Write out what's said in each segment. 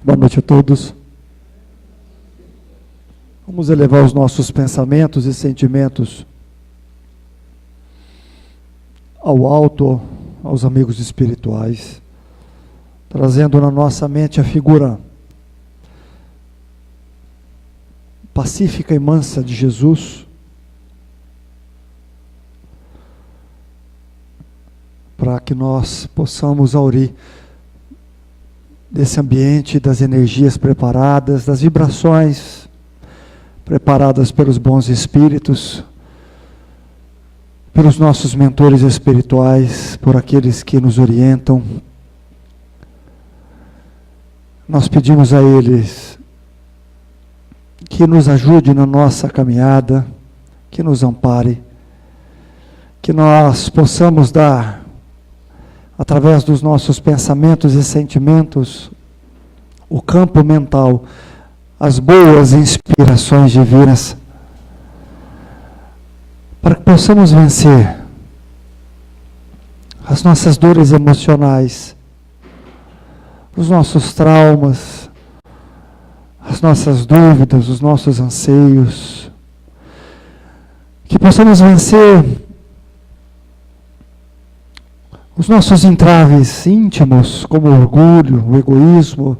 Boa noite a todos. Vamos elevar os nossos pensamentos e sentimentos ao alto, aos amigos espirituais, trazendo na nossa mente a figura pacífica e mansa de Jesus, para que nós possamos aurir desse ambiente, das energias preparadas, das vibrações preparadas pelos bons espíritos, pelos nossos mentores espirituais, por aqueles que nos orientam. Nós pedimos a eles que nos ajude na nossa caminhada, que nos ampare, que nós possamos dar, através dos nossos pensamentos e sentimentos, o campo mental, as boas inspirações divinas, para que possamos vencer as nossas dores emocionais, os nossos traumas, as nossas dúvidas, os nossos anseios, que possamos vencer os nossos entraves íntimos, como o orgulho, o egoísmo,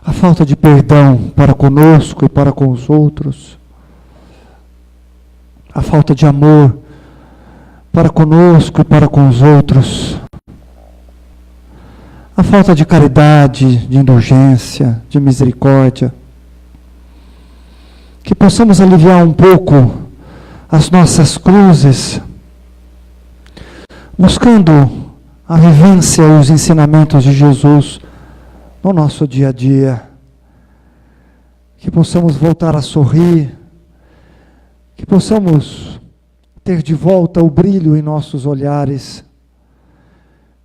a falta de perdão para conosco e para com os outros, a falta de amor para conosco e para com os outros, a falta de caridade, de indulgência, de misericórdia, que possamos aliviar um pouco as nossas cruzes, buscando a vivência e os ensinamentos de Jesus no nosso dia a dia, que possamos voltar a sorrir, que possamos ter de volta o brilho em nossos olhares,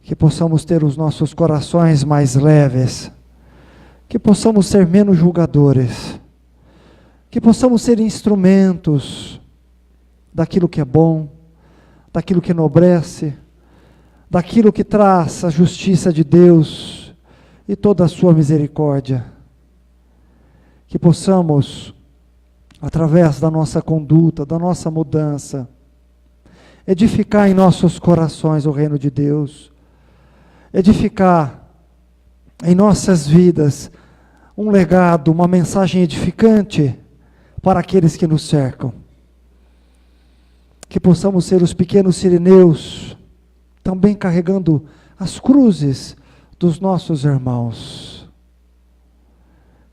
que possamos ter os nossos corações mais leves, que possamos ser menos julgadores, que possamos ser instrumentos daquilo que é bom, daquilo que enobrece, daquilo que traz a justiça de Deus e toda a sua misericórdia. Que possamos, através da nossa conduta, da nossa mudança, edificar em nossos corações o reino de Deus, edificar em nossas vidas um legado, uma mensagem edificante para aqueles que nos cercam. Que possamos ser os pequenos sirineus, também carregando as cruzes dos nossos irmãos.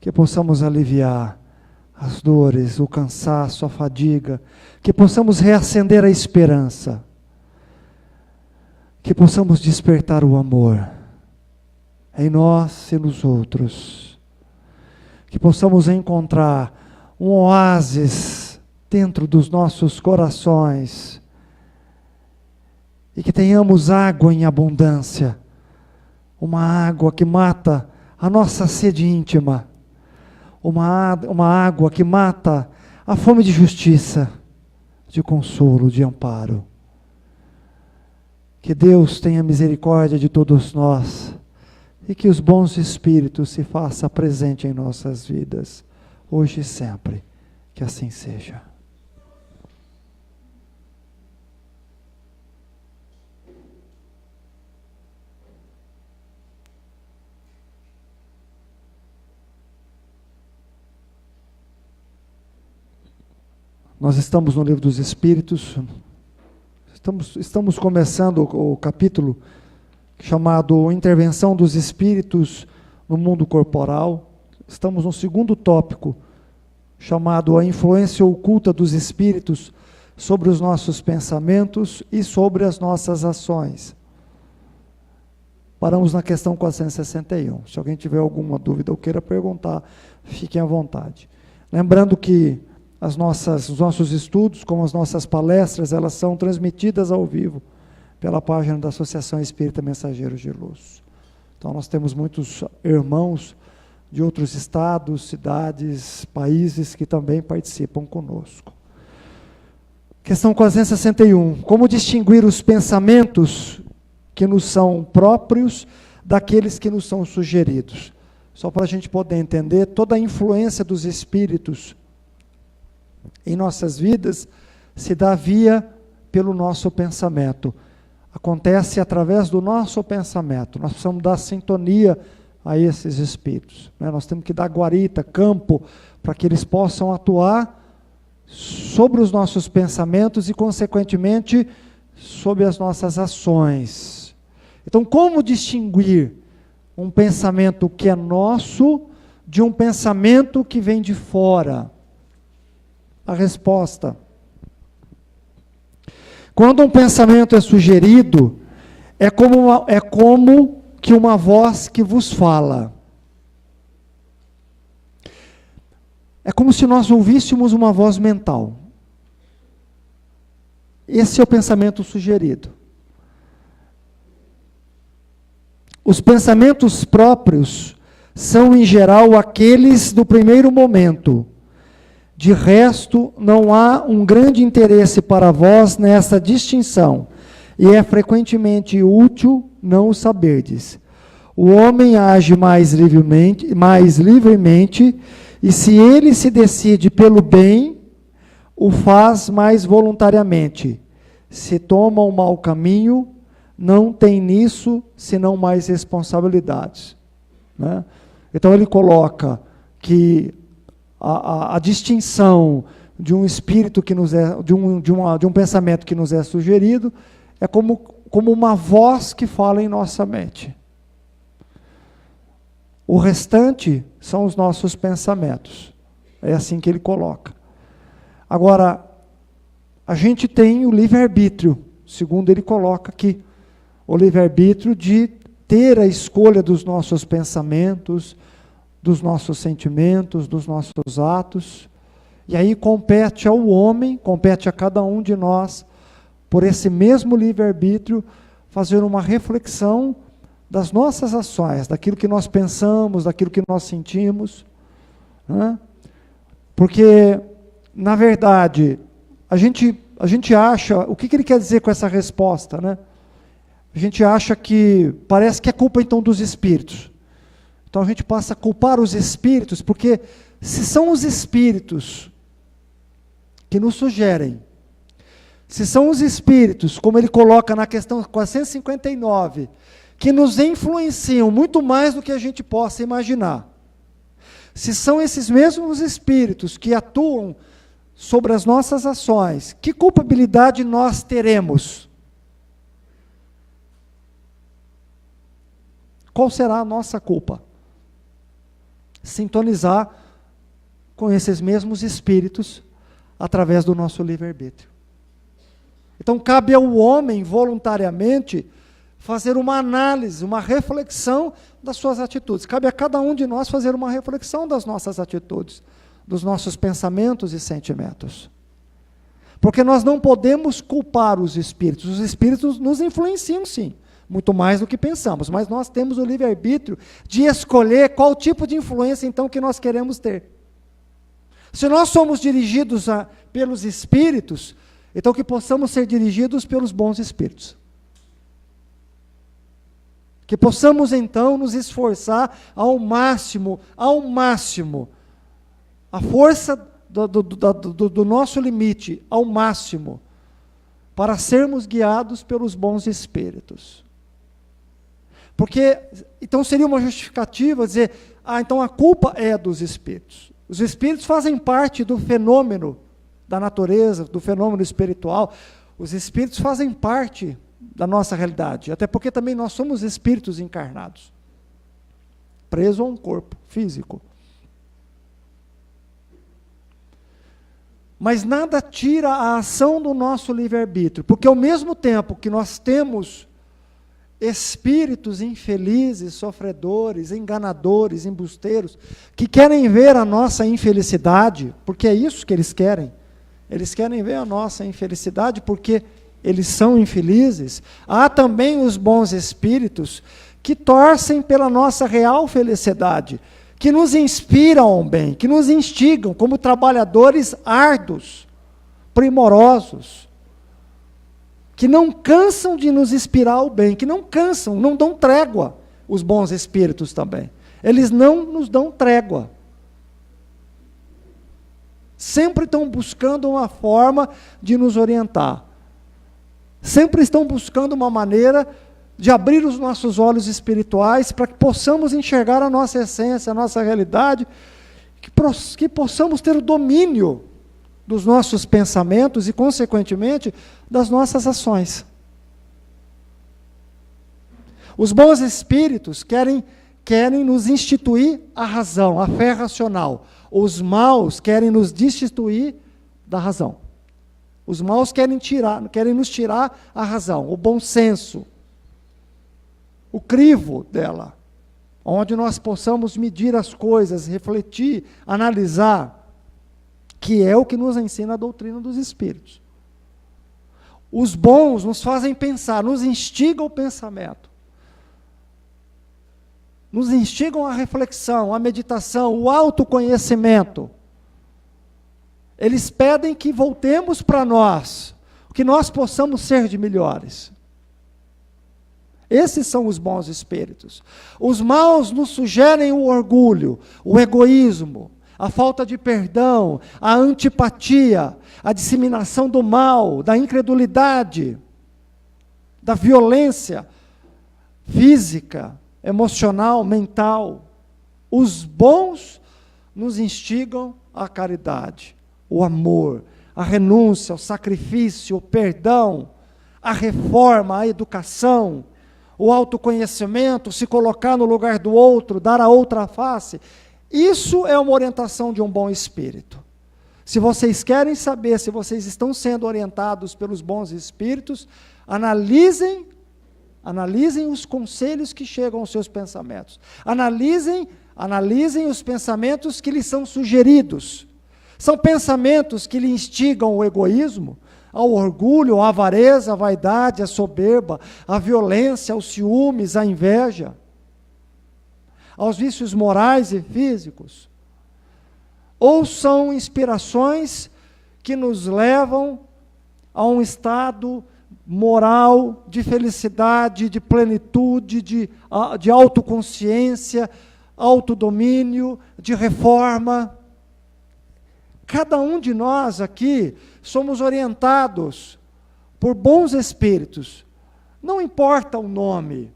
Que possamos aliviar as dores, o cansaço, a fadiga. Que possamos reacender a esperança. Que possamos despertar o amor em nós e nos outros. Que possamos encontrar um oásis dentro dos nossos corações. E que tenhamos água em abundância, uma água que mata a nossa sede íntima, uma água que mata a fome de justiça, de consolo, de amparo. Que Deus tenha misericórdia de todos nós, e que os bons espíritos se façam presente em nossas vidas, hoje e sempre, que assim seja. Nós estamos no Livro dos Espíritos, estamos começando o capítulo chamado Intervenção dos Espíritos no Mundo Corporal. Estamos no segundo tópico, chamado A Influência Oculta dos Espíritos sobre os nossos pensamentos e sobre as nossas ações. Paramos na questão 461. Se alguém tiver alguma dúvida ou queira perguntar, fiquem à vontade. Lembrando que os nossos estudos, como as nossas palestras, elas são transmitidas ao vivo pela página da Associação Espírita Mensageiros de Luz. Então nós temos muitos irmãos de outros estados, cidades, países que também participam conosco. Questão 461. Como distinguir os pensamentos que nos são próprios daqueles que nos são sugeridos. Só para a gente poder entender, toda a influência dos espíritos em nossas vidas se dá pelo nosso pensamento. Acontece através do nosso pensamento. Nós precisamos dar sintonia a esses espíritos, né? Nós temos que dar guarita, campo, para que eles possam atuar sobre os nossos pensamentos e, consequentemente, sobre as nossas ações. Então, como distinguir um pensamento que é nosso de um pensamento que vem de fora? A resposta: quando um pensamento é sugerido, é como que uma voz que vos fala. É como se nós ouvíssemos uma voz mental. Esse é o pensamento sugerido. Os pensamentos próprios são, em geral, aqueles do primeiro momento. De resto, não há um grande interesse para vós nessa distinção, e é frequentemente útil não o saberdes. O homem age mais livremente, e se ele se decide pelo bem, o faz mais voluntariamente. Se toma um mau caminho, não tem nisso senão mais responsabilidades, né? Então ele coloca que a distinção de um espírito que nos é, de um pensamento que nos é sugerido, é como uma voz que fala em nossa mente. O restante são os nossos pensamentos. É assim que ele coloca. Agora, a gente tem o livre-arbítrio, segundo ele coloca aqui. O livre-arbítrio de ter a escolha dos nossos pensamentos, dos nossos sentimentos, dos nossos atos. E aí compete ao homem, compete a cada um de nós, por esse mesmo livre-arbítrio, fazer uma reflexão das nossas ações, daquilo que nós pensamos, daquilo que nós sentimos, né? Porque, na verdade, a gente acha, o que ele quer dizer com essa resposta, né? A gente acha que, parece que é culpa então dos espíritos. Então a gente passa a culpar os espíritos, porque se são os espíritos que nos sugerem, se são os espíritos, como ele coloca na questão 459, que nos influenciam muito mais do que a gente possa imaginar, se são esses mesmos espíritos que atuam sobre as nossas ações, que culpabilidade nós teremos? Qual será a nossa culpa? Sintonizar com esses mesmos espíritos através do nosso livre-arbítrio. Então, cabe ao homem, voluntariamente, fazer uma análise, uma reflexão das suas atitudes. Cabe a cada um de nós fazer uma reflexão das nossas atitudes, dos nossos pensamentos e sentimentos. Porque nós não podemos culpar os espíritos. Os espíritos nos influenciam, sim, muito mais do que pensamos, mas nós temos o livre-arbítrio de escolher qual tipo de influência, então, que nós queremos ter. Se nós somos dirigidos pelos espíritos, então que possamos ser dirigidos pelos bons espíritos. Que possamos, então, nos esforçar ao máximo, a força do nosso limite, ao máximo, para sermos guiados pelos bons espíritos. Porque, então seria uma justificativa dizer, então a culpa é dos espíritos. Os espíritos fazem parte do fenômeno da natureza, do fenômeno espiritual. Os espíritos fazem parte da nossa realidade, até porque também nós somos espíritos encarnados, presos a um corpo físico. Mas nada tira a ação do nosso livre-arbítrio, porque ao mesmo tempo que nós temos espíritos infelizes, sofredores, enganadores, embusteiros, que querem ver a nossa infelicidade, porque é isso que eles querem ver a nossa infelicidade, porque eles são infelizes. Há também os bons espíritos que torcem pela nossa real felicidade, que nos inspiram ao bem, que nos instigam como trabalhadores árduos, primorosos, que não cansam de nos inspirar ao bem, que não cansam, não dão trégua, os bons espíritos também. Eles não nos dão trégua. Sempre estão buscando uma forma de nos orientar. Sempre estão buscando uma maneira de abrir os nossos olhos espirituais para que possamos enxergar a nossa essência, a nossa realidade, que possamos ter o domínio dos nossos pensamentos e, consequentemente, das nossas ações. Os bons espíritos querem nos instituir a razão, a fé racional. Os maus querem nos destituir da razão. Os maus querem nos tirar a razão, o bom senso, o crivo dela, onde nós possamos medir as coisas, refletir, analisar, que é o que nos ensina a doutrina dos espíritos. Os bons nos fazem pensar, nos instigam o pensamento, nos instigam a reflexão, a meditação, o autoconhecimento. Eles pedem que voltemos para nós, que nós possamos ser de melhores. Esses são os bons espíritos. Os maus nos sugerem o orgulho, o egoísmo, a falta de perdão, a antipatia, a disseminação do mal, da incredulidade, da violência física, emocional, mental. Os bons nos instigam à caridade, o amor, a renúncia, o sacrifício, o perdão, a reforma, a educação, o autoconhecimento, se colocar no lugar do outro, dar a outra face. Isso é uma orientação de um bom espírito. Se vocês querem saber se vocês estão sendo orientados pelos bons espíritos, analisem os conselhos que chegam aos seus pensamentos. Analisem os pensamentos que lhes são sugeridos. São pensamentos que lhe instigam o egoísmo, ao orgulho, à avareza, à vaidade, à soberba, à violência, aos ciúmes, à inveja, aos vícios morais e físicos? Ou são inspirações que nos levam a um estado moral de felicidade, de plenitude, de autoconsciência, autodomínio, de reforma? Cada um de nós aqui somos orientados por bons espíritos. Não importa o nome,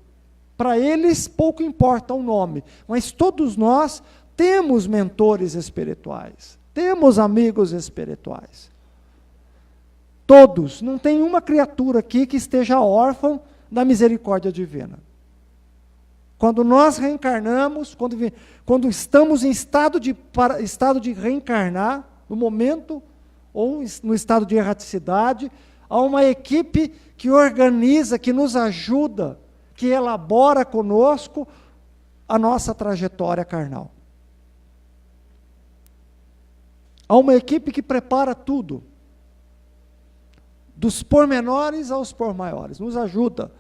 para eles pouco importa o nome, mas todos nós temos mentores espirituais, temos amigos espirituais. Todos, não tem uma criatura aqui que esteja órfã da misericórdia divina. Quando nós reencarnamos, quando estamos em estado de reencarnar, no momento, ou no estado de erraticidade, há uma equipe que organiza, que nos ajuda, que elabora conosco a nossa trajetória carnal. Há uma equipe que prepara tudo, dos pormenores aos pormaiores, nos ajuda.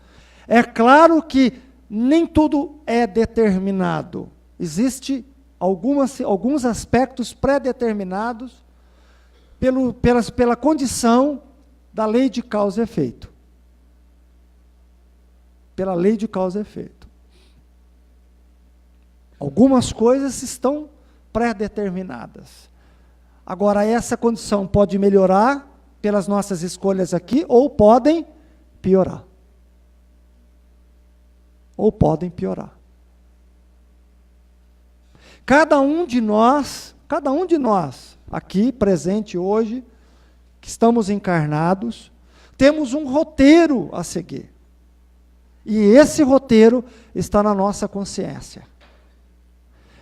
É claro que nem tudo é determinado. Existem alguns aspectos pré-determinados pela condição da lei de causa e efeito. Pela lei de causa e efeito. Algumas coisas estão pré-determinadas. Agora, essa condição pode melhorar pelas nossas escolhas aqui, ou podem piorar. Ou podem piorar. Cada um de nós aqui, presente hoje, que estamos encarnados, temos um roteiro a seguir. E esse roteiro está na nossa consciência.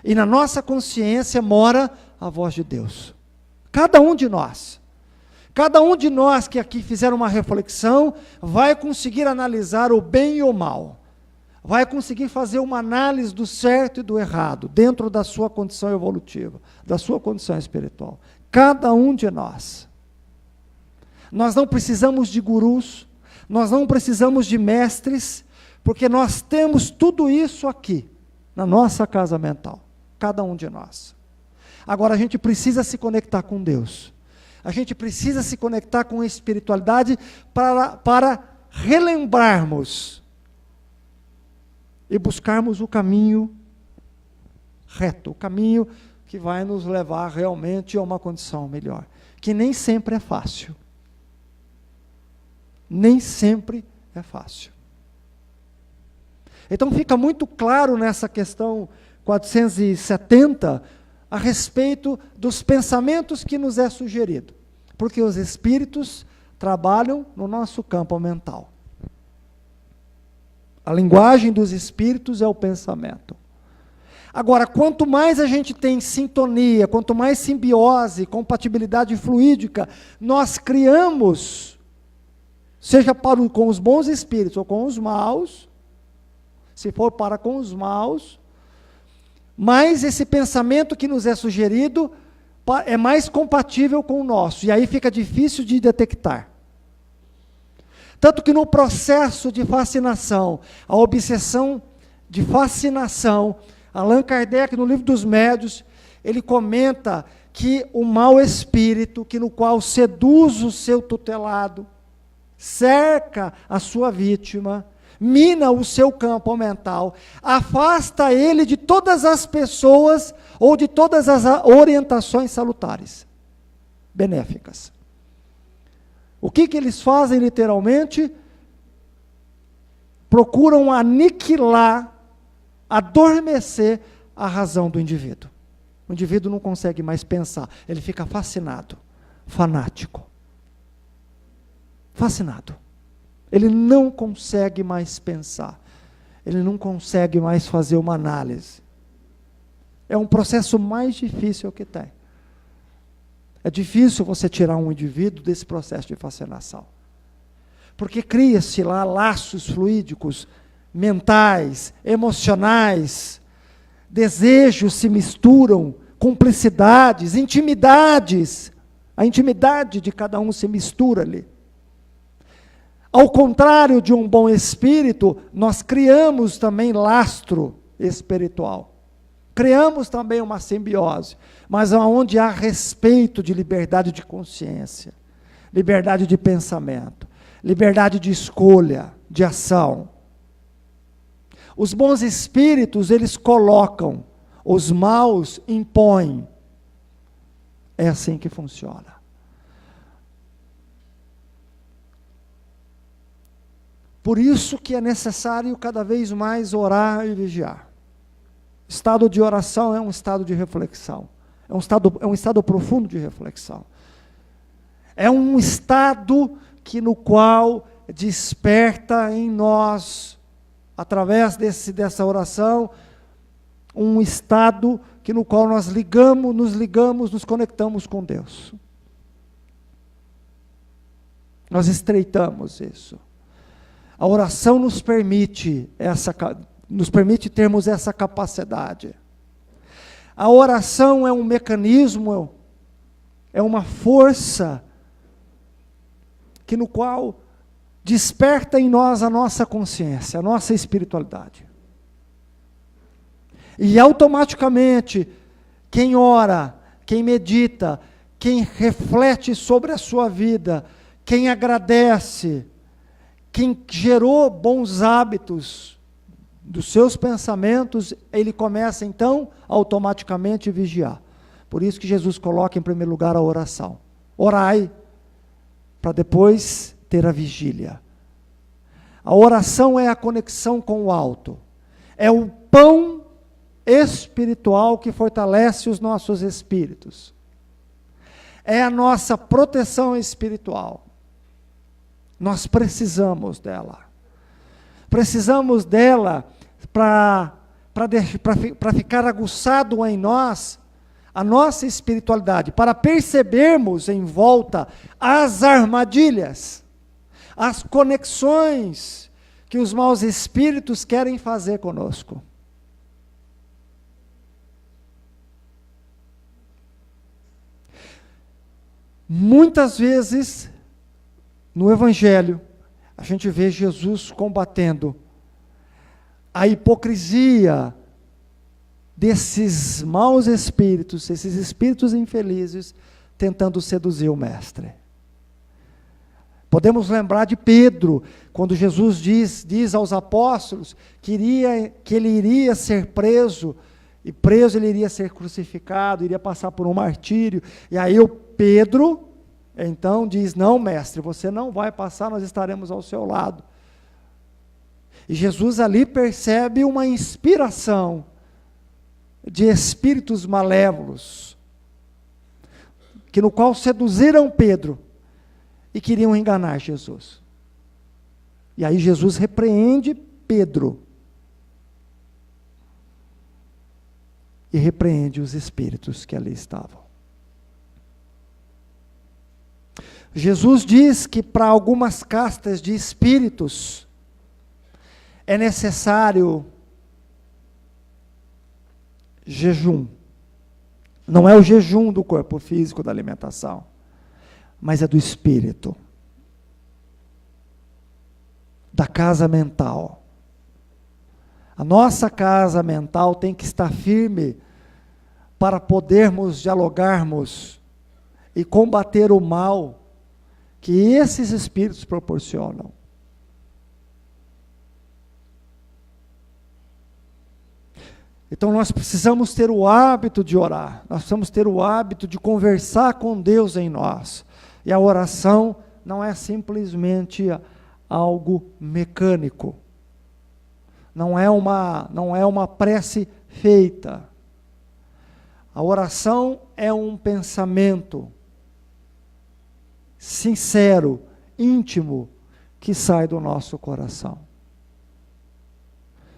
E na nossa consciência mora a voz de Deus. Cada um de nós que aqui fizeram uma reflexão, vai conseguir analisar o bem e o mal. Vai conseguir fazer uma análise do certo e do errado, dentro da sua condição evolutiva, da sua condição espiritual. Cada um de nós. Nós não precisamos de gurus, nós não precisamos de mestres, porque nós temos tudo isso aqui, na nossa casa mental. Cada um de nós. Agora, a gente precisa se conectar com Deus. A gente precisa se conectar com a espiritualidade para relembrarmos e buscarmos o caminho reto, o caminho que vai nos levar realmente a uma condição melhor, que nem sempre é fácil. Nem sempre é fácil. Então fica muito claro nessa questão 470 a respeito dos pensamentos que nos é sugerido, porque os espíritos trabalham no nosso campo mental. A linguagem dos espíritos é o pensamento. Agora, quanto mais a gente tem sintonia, quanto mais simbiose, compatibilidade fluídica, nós criamos, seja com os bons espíritos ou com os maus, se for para com os maus, mais esse pensamento que nos é sugerido é mais compatível com o nosso, e aí fica difícil de detectar. Tanto que no processo de fascinação, a obsessão de fascinação, Allan Kardec, no Livro dos Médiuns, ele comenta que o mau espírito, que no qual seduz o seu tutelado, cerca a sua vítima, mina o seu campo mental, afasta ele de todas as pessoas ou de todas as orientações salutares, benéficas. O que eles fazem literalmente? Procuram aniquilar, adormecer a razão do indivíduo. O indivíduo não consegue mais pensar, ele fica fascinado, fanático. Fascinado. Ele não consegue mais pensar, ele não consegue mais fazer uma análise. É um processo mais difícil que tem. É difícil você tirar um indivíduo desse processo de fascinação. Porque cria-se lá laços fluídicos, mentais, emocionais, desejos se misturam, cumplicidades, intimidades. A intimidade de cada um se mistura ali. Ao contrário de um bom espírito, nós criamos também lastro espiritual. Criamos também uma simbiose, mas onde há respeito de liberdade de consciência, liberdade de pensamento, liberdade de escolha, de ação. Os bons espíritos, eles colocam, os maus impõem. É assim que funciona. Por isso que é necessário cada vez mais orar e vigiar. Estado de oração é um estado de reflexão. É um estado profundo de reflexão. É um estado no qual desperta em nós, através dessa oração, um estado no qual nós nos conectamos com Deus. Nós estreitamos isso. A oração nos permite termos essa capacidade. A oração é um mecanismo, é uma força no qual desperta em nós a nossa consciência, a nossa espiritualidade. E automaticamente, quem ora, quem medita, quem reflete sobre a sua vida, quem agradece, quem gerou bons hábitos dos seus pensamentos, ele começa então automaticamente a vigiar. Por isso que Jesus coloca em primeiro lugar a oração. Orai, para depois ter a vigília. A oração é a conexão com o alto. É o pão espiritual que fortalece os nossos espíritos. É a nossa proteção espiritual. Nós precisamos dela. Precisamos dela para ficar aguçado em nós a nossa espiritualidade, para percebermos em volta as armadilhas, as conexões que os maus espíritos querem fazer conosco. Muitas vezes, no Evangelho, a gente vê Jesus combatendo a hipocrisia desses maus espíritos, esses espíritos infelizes, tentando seduzir o Mestre. Podemos lembrar de Pedro, quando Jesus diz aos apóstolos que ele iria ser preso, e preso ele iria ser crucificado, iria passar por um martírio, e aí o Pedro, então diz, não mestre, você não vai passar, nós estaremos ao seu lado. E Jesus ali percebe uma inspiração de espíritos malévolos, que no qual seduziram Pedro, e queriam enganar Jesus. E aí Jesus repreende Pedro. E repreende os espíritos que ali estavam. Jesus diz que para algumas castas de espíritos é necessário jejum. Não é o jejum do corpo físico, da alimentação, mas é do espírito, da casa mental. A nossa casa mental tem que estar firme para podermos dialogarmos e combater o mal que esses espíritos proporcionam. Então nós precisamos ter o hábito de orar, nós precisamos ter o hábito de conversar com Deus em nós. E a oração não é simplesmente algo mecânico, não é uma prece feita. A oração é um pensamento sincero, íntimo, que sai do nosso coração.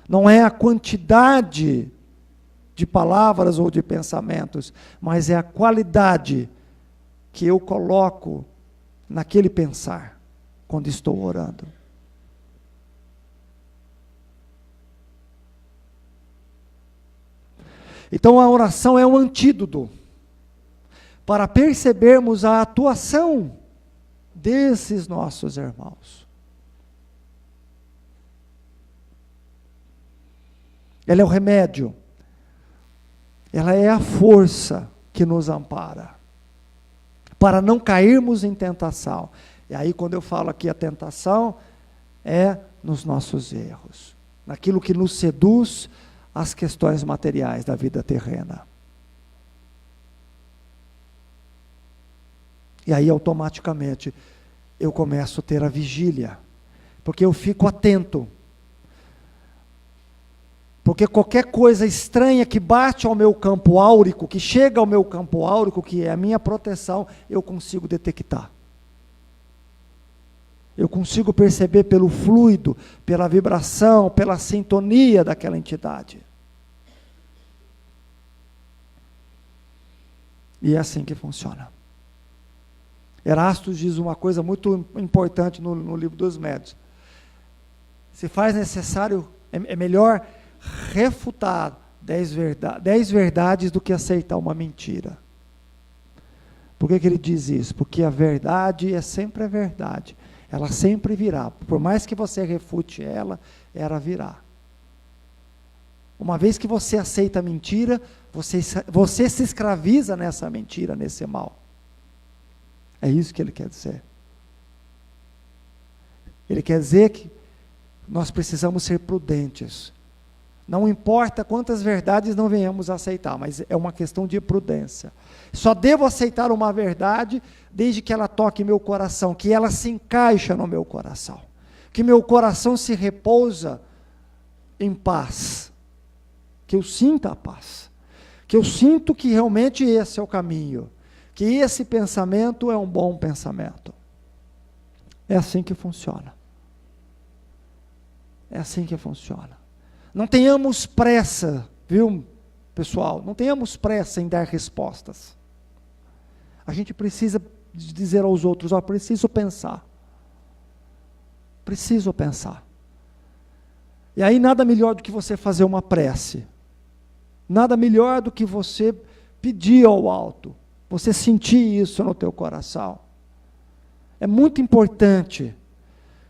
Não é a quantidade de palavras ou de pensamentos, mas é a qualidade que eu coloco naquele pensar, quando estou orando. Então a oração é um antídoto para percebermos a atuação desses nossos irmãos. Ela é o remédio, ela é a força que nos ampara, para não cairmos em tentação. E aí quando eu falo aqui a tentação, é nos nossos erros, naquilo que nos seduz às questões materiais da vida terrena. E aí automaticamente eu começo a ter a vigília, porque eu fico atento. Porque qualquer coisa estranha que bate ao meu campo áurico, que chega ao meu campo áurico, que é a minha proteção, eu consigo detectar. Eu consigo perceber pelo fluido, pela vibração, pela sintonia daquela entidade. E é assim que funciona. Erastos diz uma coisa muito importante no livro dos Médiuns. Se faz necessário, é melhor refutar 10 verdades do que aceitar uma mentira. Por que ele diz isso? Porque a verdade é sempre a verdade. Ela sempre virá. Por mais que você refute ela virá. Uma vez que você aceita a mentira, você se escraviza nessa mentira, nesse mal. É isso que ele quer dizer. Ele quer dizer que nós precisamos ser prudentes. Não importa quantas verdades não venhamos a aceitar, mas é uma questão de prudência. Só devo aceitar uma verdade desde que ela toque meu coração, que ela se encaixa no meu coração, que meu coração se repousa em paz, que eu sinta a paz, que eu sinto que realmente esse é o caminho, que esse pensamento é um bom pensamento. É assim que funciona. É assim que funciona. Não tenhamos pressa, viu, pessoal? Não tenhamos pressa em dar respostas. A gente precisa dizer aos outros, preciso pensar. Preciso pensar. E aí nada melhor do que você fazer uma prece. Nada melhor do que você pedir ao alto. Você sentir isso no teu coração. É muito importante.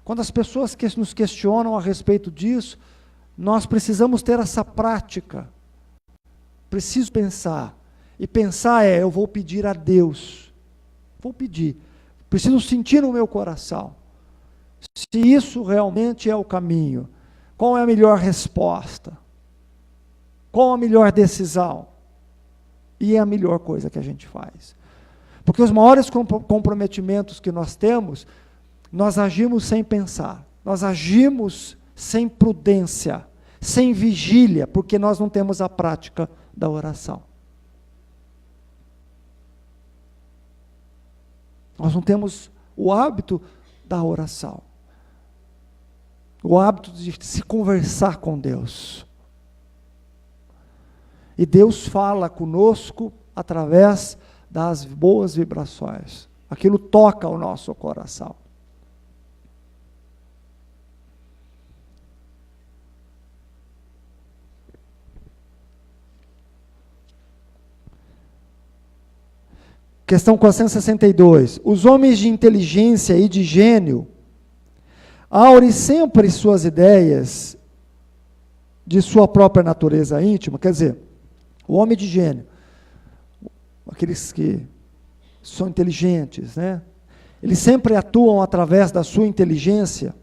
Quando as pessoas nos questionam a respeito disso, nós precisamos ter essa prática. Preciso pensar. E pensar eu vou pedir a Deus. Vou pedir. Preciso sentir no meu coração se isso realmente é o caminho. Qual é a melhor resposta? Qual a melhor decisão? E é a melhor coisa que a gente faz. Porque os maiores comprometimentos que nós temos, nós agimos sem pensar. Nós agimos sem prudência, sem vigília, porque nós não temos a prática da oração. Nós não temos o hábito da oração. O hábito de se conversar com Deus. E Deus fala conosco através das boas vibrações. Aquilo toca o nosso coração. Questão 462. Os homens de inteligência e de gênio aurem sempre suas ideias de sua própria natureza íntima, quer dizer, o homem de gênio, aqueles que são inteligentes, né? Eles sempre atuam através da sua inteligência,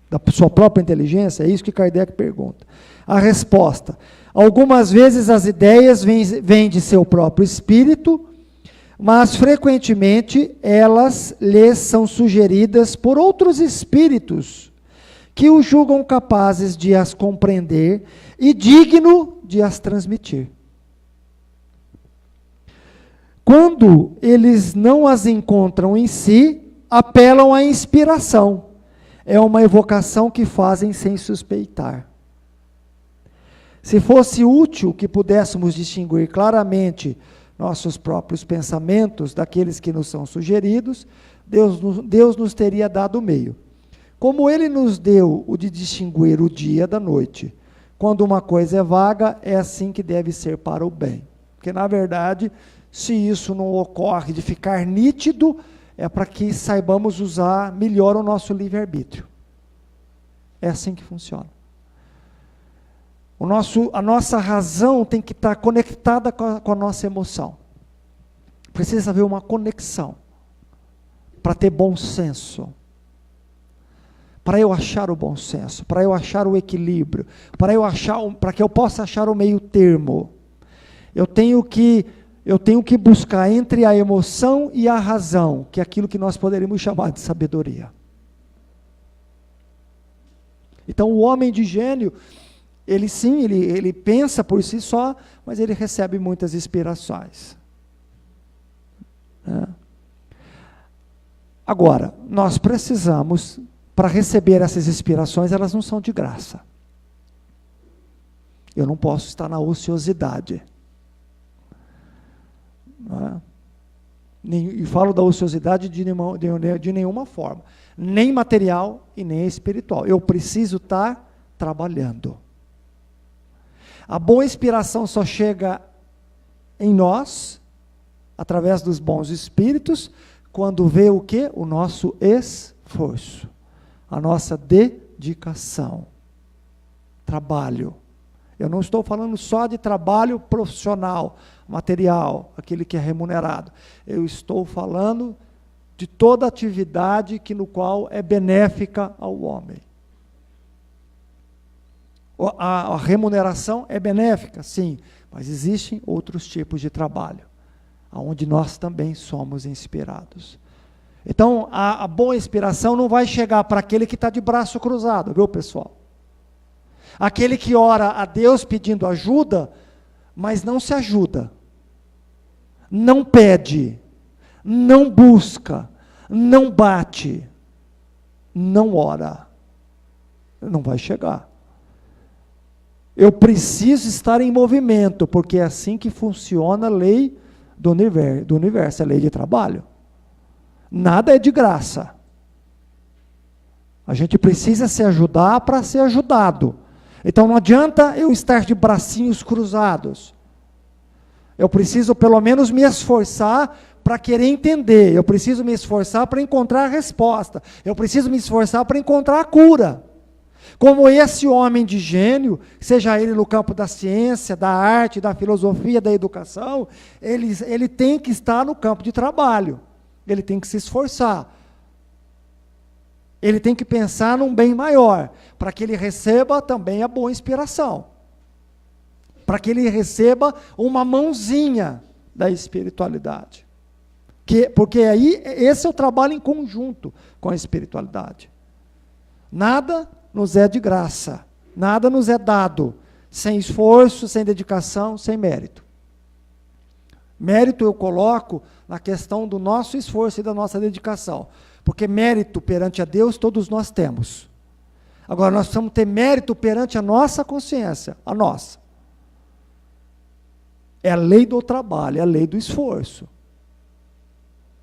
da sua própria inteligência, é isso que Kardec pergunta. A resposta: algumas vezes as ideias vêm de seu próprio espírito, mas frequentemente elas lhes são sugeridas por outros espíritos que o julgam capazes de as compreender e digno de as transmitir. Quando eles não as encontram em si, apelam à inspiração. É uma evocação que fazem sem suspeitar. Se fosse útil que pudéssemos distinguir claramente nossos próprios pensamentos daqueles que nos são sugeridos, Deus nos teria dado o meio. Como Ele nos deu o de distinguir o dia da noite, quando uma coisa é vaga, é assim que deve ser para o bem. Porque, na verdade, se isso não ocorre de ficar nítido, é para que saibamos usar melhor o nosso livre-arbítrio. É assim que funciona. A nossa razão tem que estar conectada com a nossa emoção. Precisa haver uma conexão para ter bom senso. Para eu achar o bom senso, para eu achar o equilíbrio, para que eu possa achar o meio termo. Eu tenho que buscar entre a emoção e a razão, que é aquilo que nós poderíamos chamar de sabedoria. Então, o homem de gênio, ele pensa por si só, mas ele recebe muitas inspirações. Agora, nós precisamos, para receber essas inspirações, elas não são de graça. Eu não posso estar na ociosidade. E falo da ociosidade de nenhuma forma, nem material e nem espiritual. Eu preciso estar trabalhando. A boa inspiração só chega em nós, através dos bons espíritos, quando vê o quê? O nosso esforço, a nossa dedicação, trabalho. Eu não estou falando só de trabalho profissional, material, aquele que é remunerado. Eu estou falando de toda atividade no qual é benéfica ao homem. A remuneração é benéfica, sim, mas existem outros tipos de trabalho, onde nós também somos inspirados. Então, a boa inspiração não vai chegar para aquele que está de braço cruzado, viu, pessoal? Aquele que ora a Deus pedindo ajuda, mas não se ajuda, não pede, não busca, não bate, não ora, não vai chegar. Eu preciso estar em movimento, porque é assim que funciona a lei do universo, a lei de trabalho. Nada é de graça. A gente precisa se ajudar para ser ajudado. Então não adianta eu estar de bracinhos cruzados. Eu preciso pelo menos me esforçar para querer entender. Eu preciso me esforçar para encontrar a resposta. Eu preciso me esforçar para encontrar a cura. Como esse homem de gênio, seja ele no campo da ciência, da arte, da filosofia, da educação, ele tem que estar no campo de trabalho. ele tem que se esforçar. Ele tem que pensar num bem maior, para que ele receba também a boa inspiração. Para que ele receba uma mãozinha da espiritualidade. Porque aí, esse é o trabalho em conjunto com a espiritualidade. Nada nos é de graça, nada nos é dado, sem esforço, sem dedicação, sem mérito. Mérito eu coloco na questão do nosso esforço e da nossa dedicação, porque mérito perante a Deus todos nós temos. Agora, nós precisamos ter mérito perante a nossa consciência, a nossa. É a lei do trabalho, é a lei do esforço.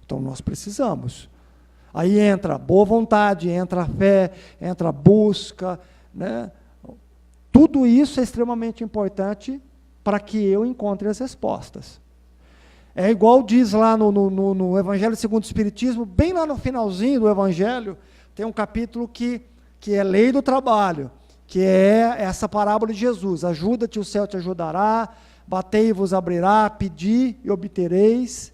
Então, nós precisamos. Aí entra a boa vontade, entra a fé, entra a busca, né? Tudo isso é extremamente importante para que eu encontre as respostas. É igual diz lá no Evangelho segundo o Espiritismo, bem lá no finalzinho do Evangelho, tem um capítulo que é lei do trabalho, que é essa parábola de Jesus: ajuda-te, o céu te ajudará, batei e vos abrirá, pedi e obtereis.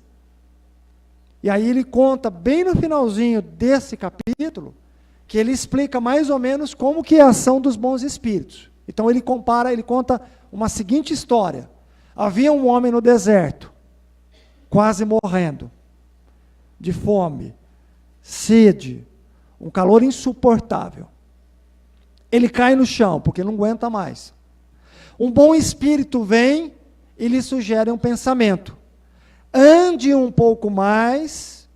E aí ele conta, bem no finalzinho desse capítulo, que ele explica mais ou menos como que é a ação dos bons espíritos. Então ele conta uma seguinte história: havia um homem no deserto, quase morrendo, de fome, sede, um calor insuportável. Ele cai no chão, porque não aguenta mais. Um bom espírito vem e lhe sugere um pensamento: ande um pouco mais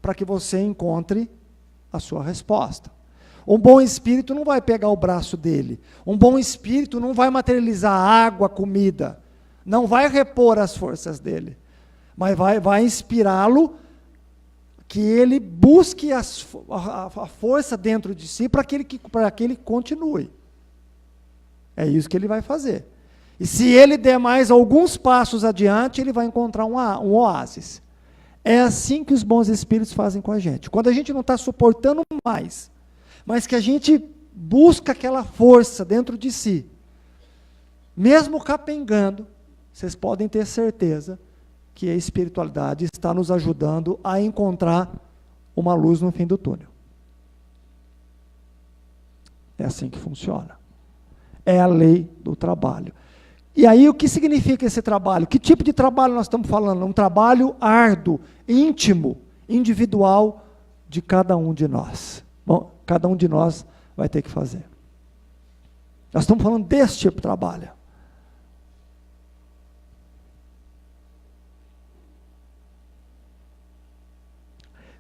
para que você encontre a sua resposta. Um bom espírito não vai pegar o braço dele. Um bom espírito não vai materializar água, comida. Não vai repor as forças dele. Mas vai inspirá-lo que ele busque a força dentro de si para que ele continue. É isso que ele vai fazer. E se ele der mais alguns passos adiante, ele vai encontrar um oásis. É assim que os bons espíritos fazem com a gente. Quando a gente não está suportando mais, mas que a gente busca aquela força dentro de si, mesmo capengando, vocês podem ter certeza que a espiritualidade está nos ajudando a encontrar uma luz no fim do túnel. É assim que funciona. É a lei do trabalho. E aí, o que significa esse trabalho? Que tipo de trabalho nós estamos falando? Um trabalho árduo, íntimo, individual de cada um de nós. Bom, cada um de nós vai ter que fazer. Nós estamos falando desse tipo de trabalho.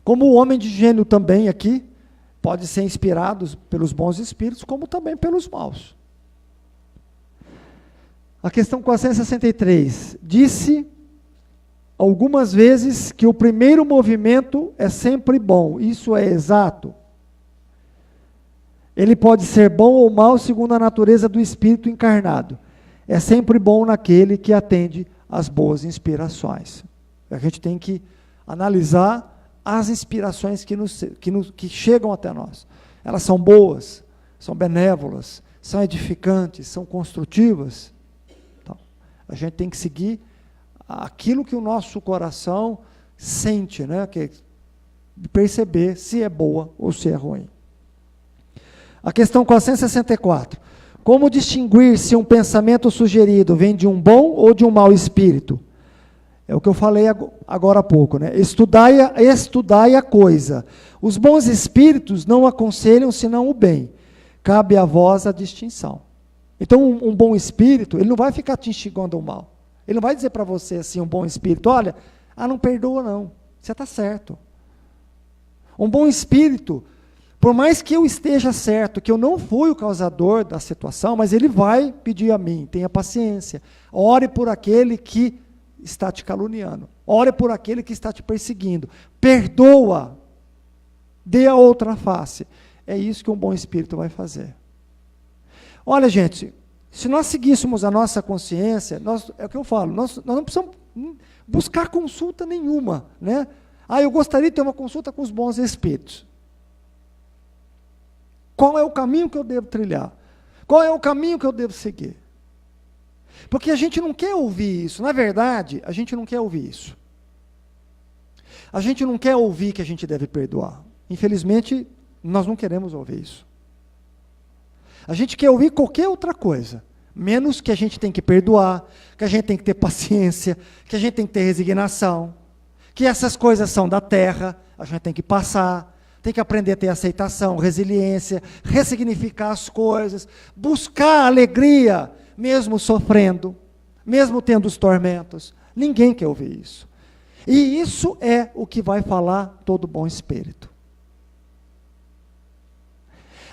Como o homem de gênio também aqui, pode ser inspirado pelos bons espíritos, como também pelos maus. A questão 463, disse algumas vezes que o primeiro movimento é sempre bom. Isso é exato? Ele pode ser bom ou mau segundo a natureza do espírito encarnado. É sempre bom naquele que atende às boas inspirações. A gente tem que analisar as inspirações que chegam até nós. Elas são boas, são benévolas, são edificantes, são construtivas. A gente tem que seguir aquilo que o nosso coração sente, né? Que perceber se é boa ou se é ruim. A questão 464. Como distinguir se um pensamento sugerido vem de um bom ou de um mau espírito? É o que eu falei agora há pouco, né? Estudai a coisa. Os bons espíritos não aconselham senão o bem. Cabe a vós a distinção. Então, um bom espírito, ele não vai ficar te instigando ao mal. Ele não vai dizer para você assim, um bom espírito, olha, não perdoa não, você está certo. Um bom espírito, por mais que eu esteja certo, que eu não fui o causador da situação, mas ele vai pedir a mim, tenha paciência, ore por aquele que está te caluniando, ore por aquele que está te perseguindo, perdoa, dê a outra face. É isso que um bom espírito vai fazer. Olha, gente, se nós seguíssemos a nossa consciência, é o que eu falo, nós não precisamos buscar consulta nenhuma, né? Eu gostaria de ter uma consulta com os bons espíritos. Qual é o caminho que eu devo trilhar? Qual é o caminho que eu devo seguir? Porque a gente não quer ouvir isso, na verdade, a gente não quer ouvir isso. A gente não quer ouvir que a gente deve perdoar. Infelizmente, nós não queremos ouvir isso. A gente quer ouvir qualquer outra coisa, menos que a gente tem que perdoar, que a gente tem que ter paciência, que a gente tem que ter resignação, que essas coisas são da terra, a gente tem que passar, tem que aprender a ter aceitação, resiliência, ressignificar as coisas, buscar alegria, mesmo sofrendo, mesmo tendo os tormentos. Ninguém quer ouvir isso. E isso é o que vai falar todo bom espírito.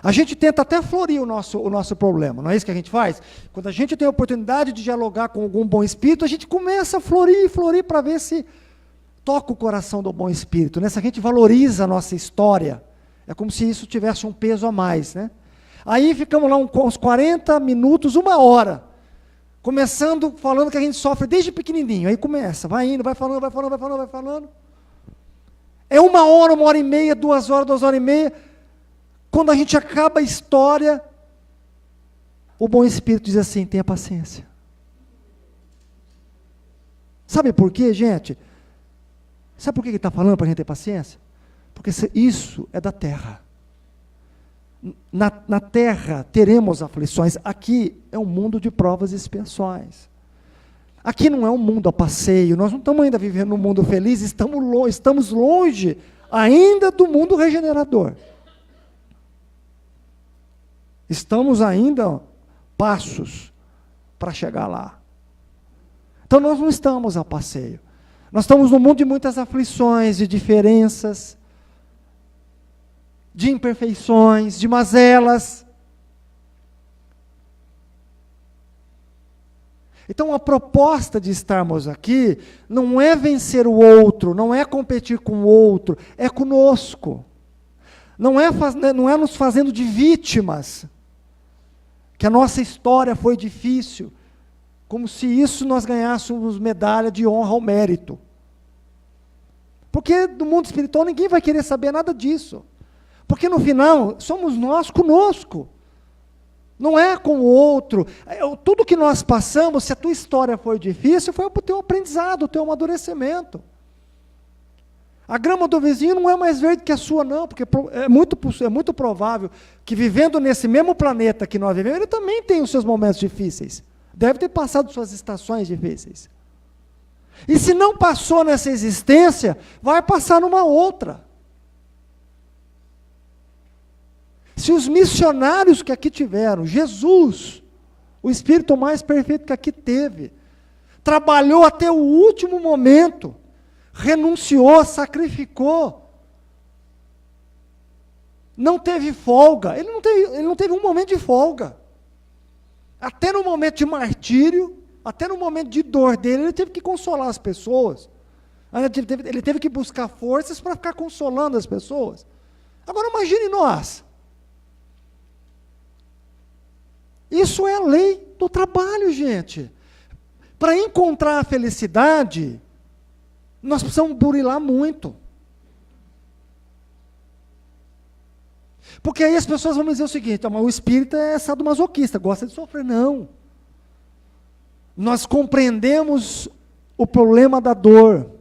A gente tenta até florir o nosso problema, não é isso que a gente faz? Quando a gente tem a oportunidade de dialogar com algum bom espírito, a gente começa a florir para ver se toca o coração do bom espírito, né? Se a gente valoriza a nossa história, é como se isso tivesse um peso a mais, né? Aí ficamos lá uns 40 minutos, 1 hora, começando falando que a gente sofre desde pequenininho, aí começa, vai indo, vai falando. É 1 hora, 1h30, 2 horas, 2h30, quando a gente acaba a história, o bom espírito diz assim, tenha paciência. Sabe por quê, gente? Sabe por que ele está falando para a gente ter paciência? Porque isso é da terra. Na terra teremos aflições. Aqui é um mundo de provas e expiações. Aqui não é um mundo a passeio. Nós não estamos ainda vivendo um mundo feliz. Estamos longe ainda do mundo regenerador. Estamos ainda passos para chegar lá. Então nós não estamos a passeio. Nós estamos num mundo de muitas aflições, de diferenças, de imperfeições, de mazelas. Então a proposta de estarmos aqui não é vencer o outro, não é competir com o outro, é conosco. Não é nos fazendo de vítimas, que a nossa história foi difícil, como se isso nós ganhássemos medalha de honra ao mérito. Porque do mundo espiritual ninguém vai querer saber nada disso. Porque no final, somos nós conosco. Não é com o outro. Tudo que nós passamos, se a tua história foi difícil, foi o teu aprendizado, o teu amadurecimento. A grama do vizinho não é mais verde que a sua, não, porque é muito provável que vivendo nesse mesmo planeta que nós vivemos, ele também tem os seus momentos difíceis. Deve ter passado suas estações difíceis. E se não passou nessa existência, vai passar numa outra. Se os missionários que aqui tiveram, Jesus, o Espírito mais perfeito que aqui teve, trabalhou até o último momento, renunciou, sacrificou, não teve folga, ele não teve um momento de folga. Até no momento de martírio, até no momento de dor dele, ele teve que consolar as pessoas. Ele teve que buscar forças para ficar consolando as pessoas. Agora imagine nós. Isso é a lei do trabalho, gente. Para encontrar a felicidade, nós precisamos burilar muito. Porque aí as pessoas vão dizer o seguinte, mas o espírita é sadomasoquista, gosta de sofrer. Não. Nós compreendemos o problema da dor.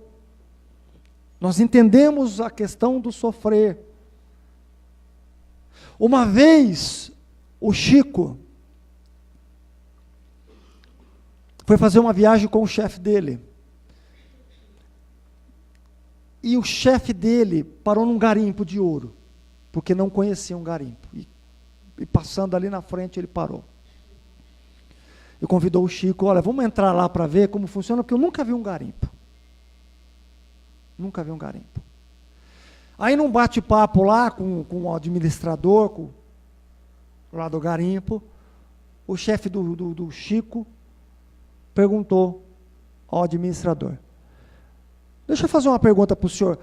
Nós entendemos a questão do sofrer. Uma vez, o Chico foi fazer uma viagem com o chefe dele. E o chefe dele parou num garimpo de ouro, porque não conhecia um garimpo. E passando ali na frente, ele parou. E convidou o Chico, olha, vamos entrar lá para ver como funciona, porque eu nunca vi um garimpo. Nunca vi um garimpo. Aí num bate-papo lá com o administrador, lá do garimpo, o chefe do Chico perguntou ao administrador, deixa eu fazer uma pergunta para o senhor,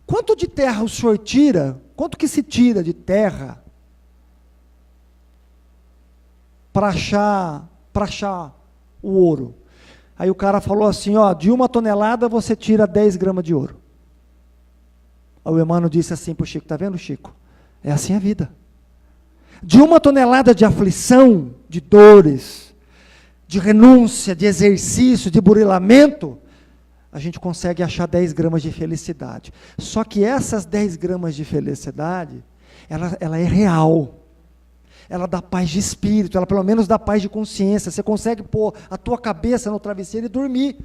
quanto de terra o senhor tira, quanto que se tira de terra para achar o ouro? Aí o cara falou assim, ó, de 1 tonelada você tira 10 gramas de ouro. Aí o Emmanuel disse assim para o Chico, está vendo, Chico? É assim a vida. De 1 tonelada de aflição, de dores, de renúncia, de exercício, de burilamento, a gente consegue achar 10 gramas de felicidade. Só que essas 10 gramas de felicidade, ela é real. Ela dá paz de espírito, ela pelo menos dá paz de consciência. Você consegue pôr a tua cabeça no travesseiro e dormir.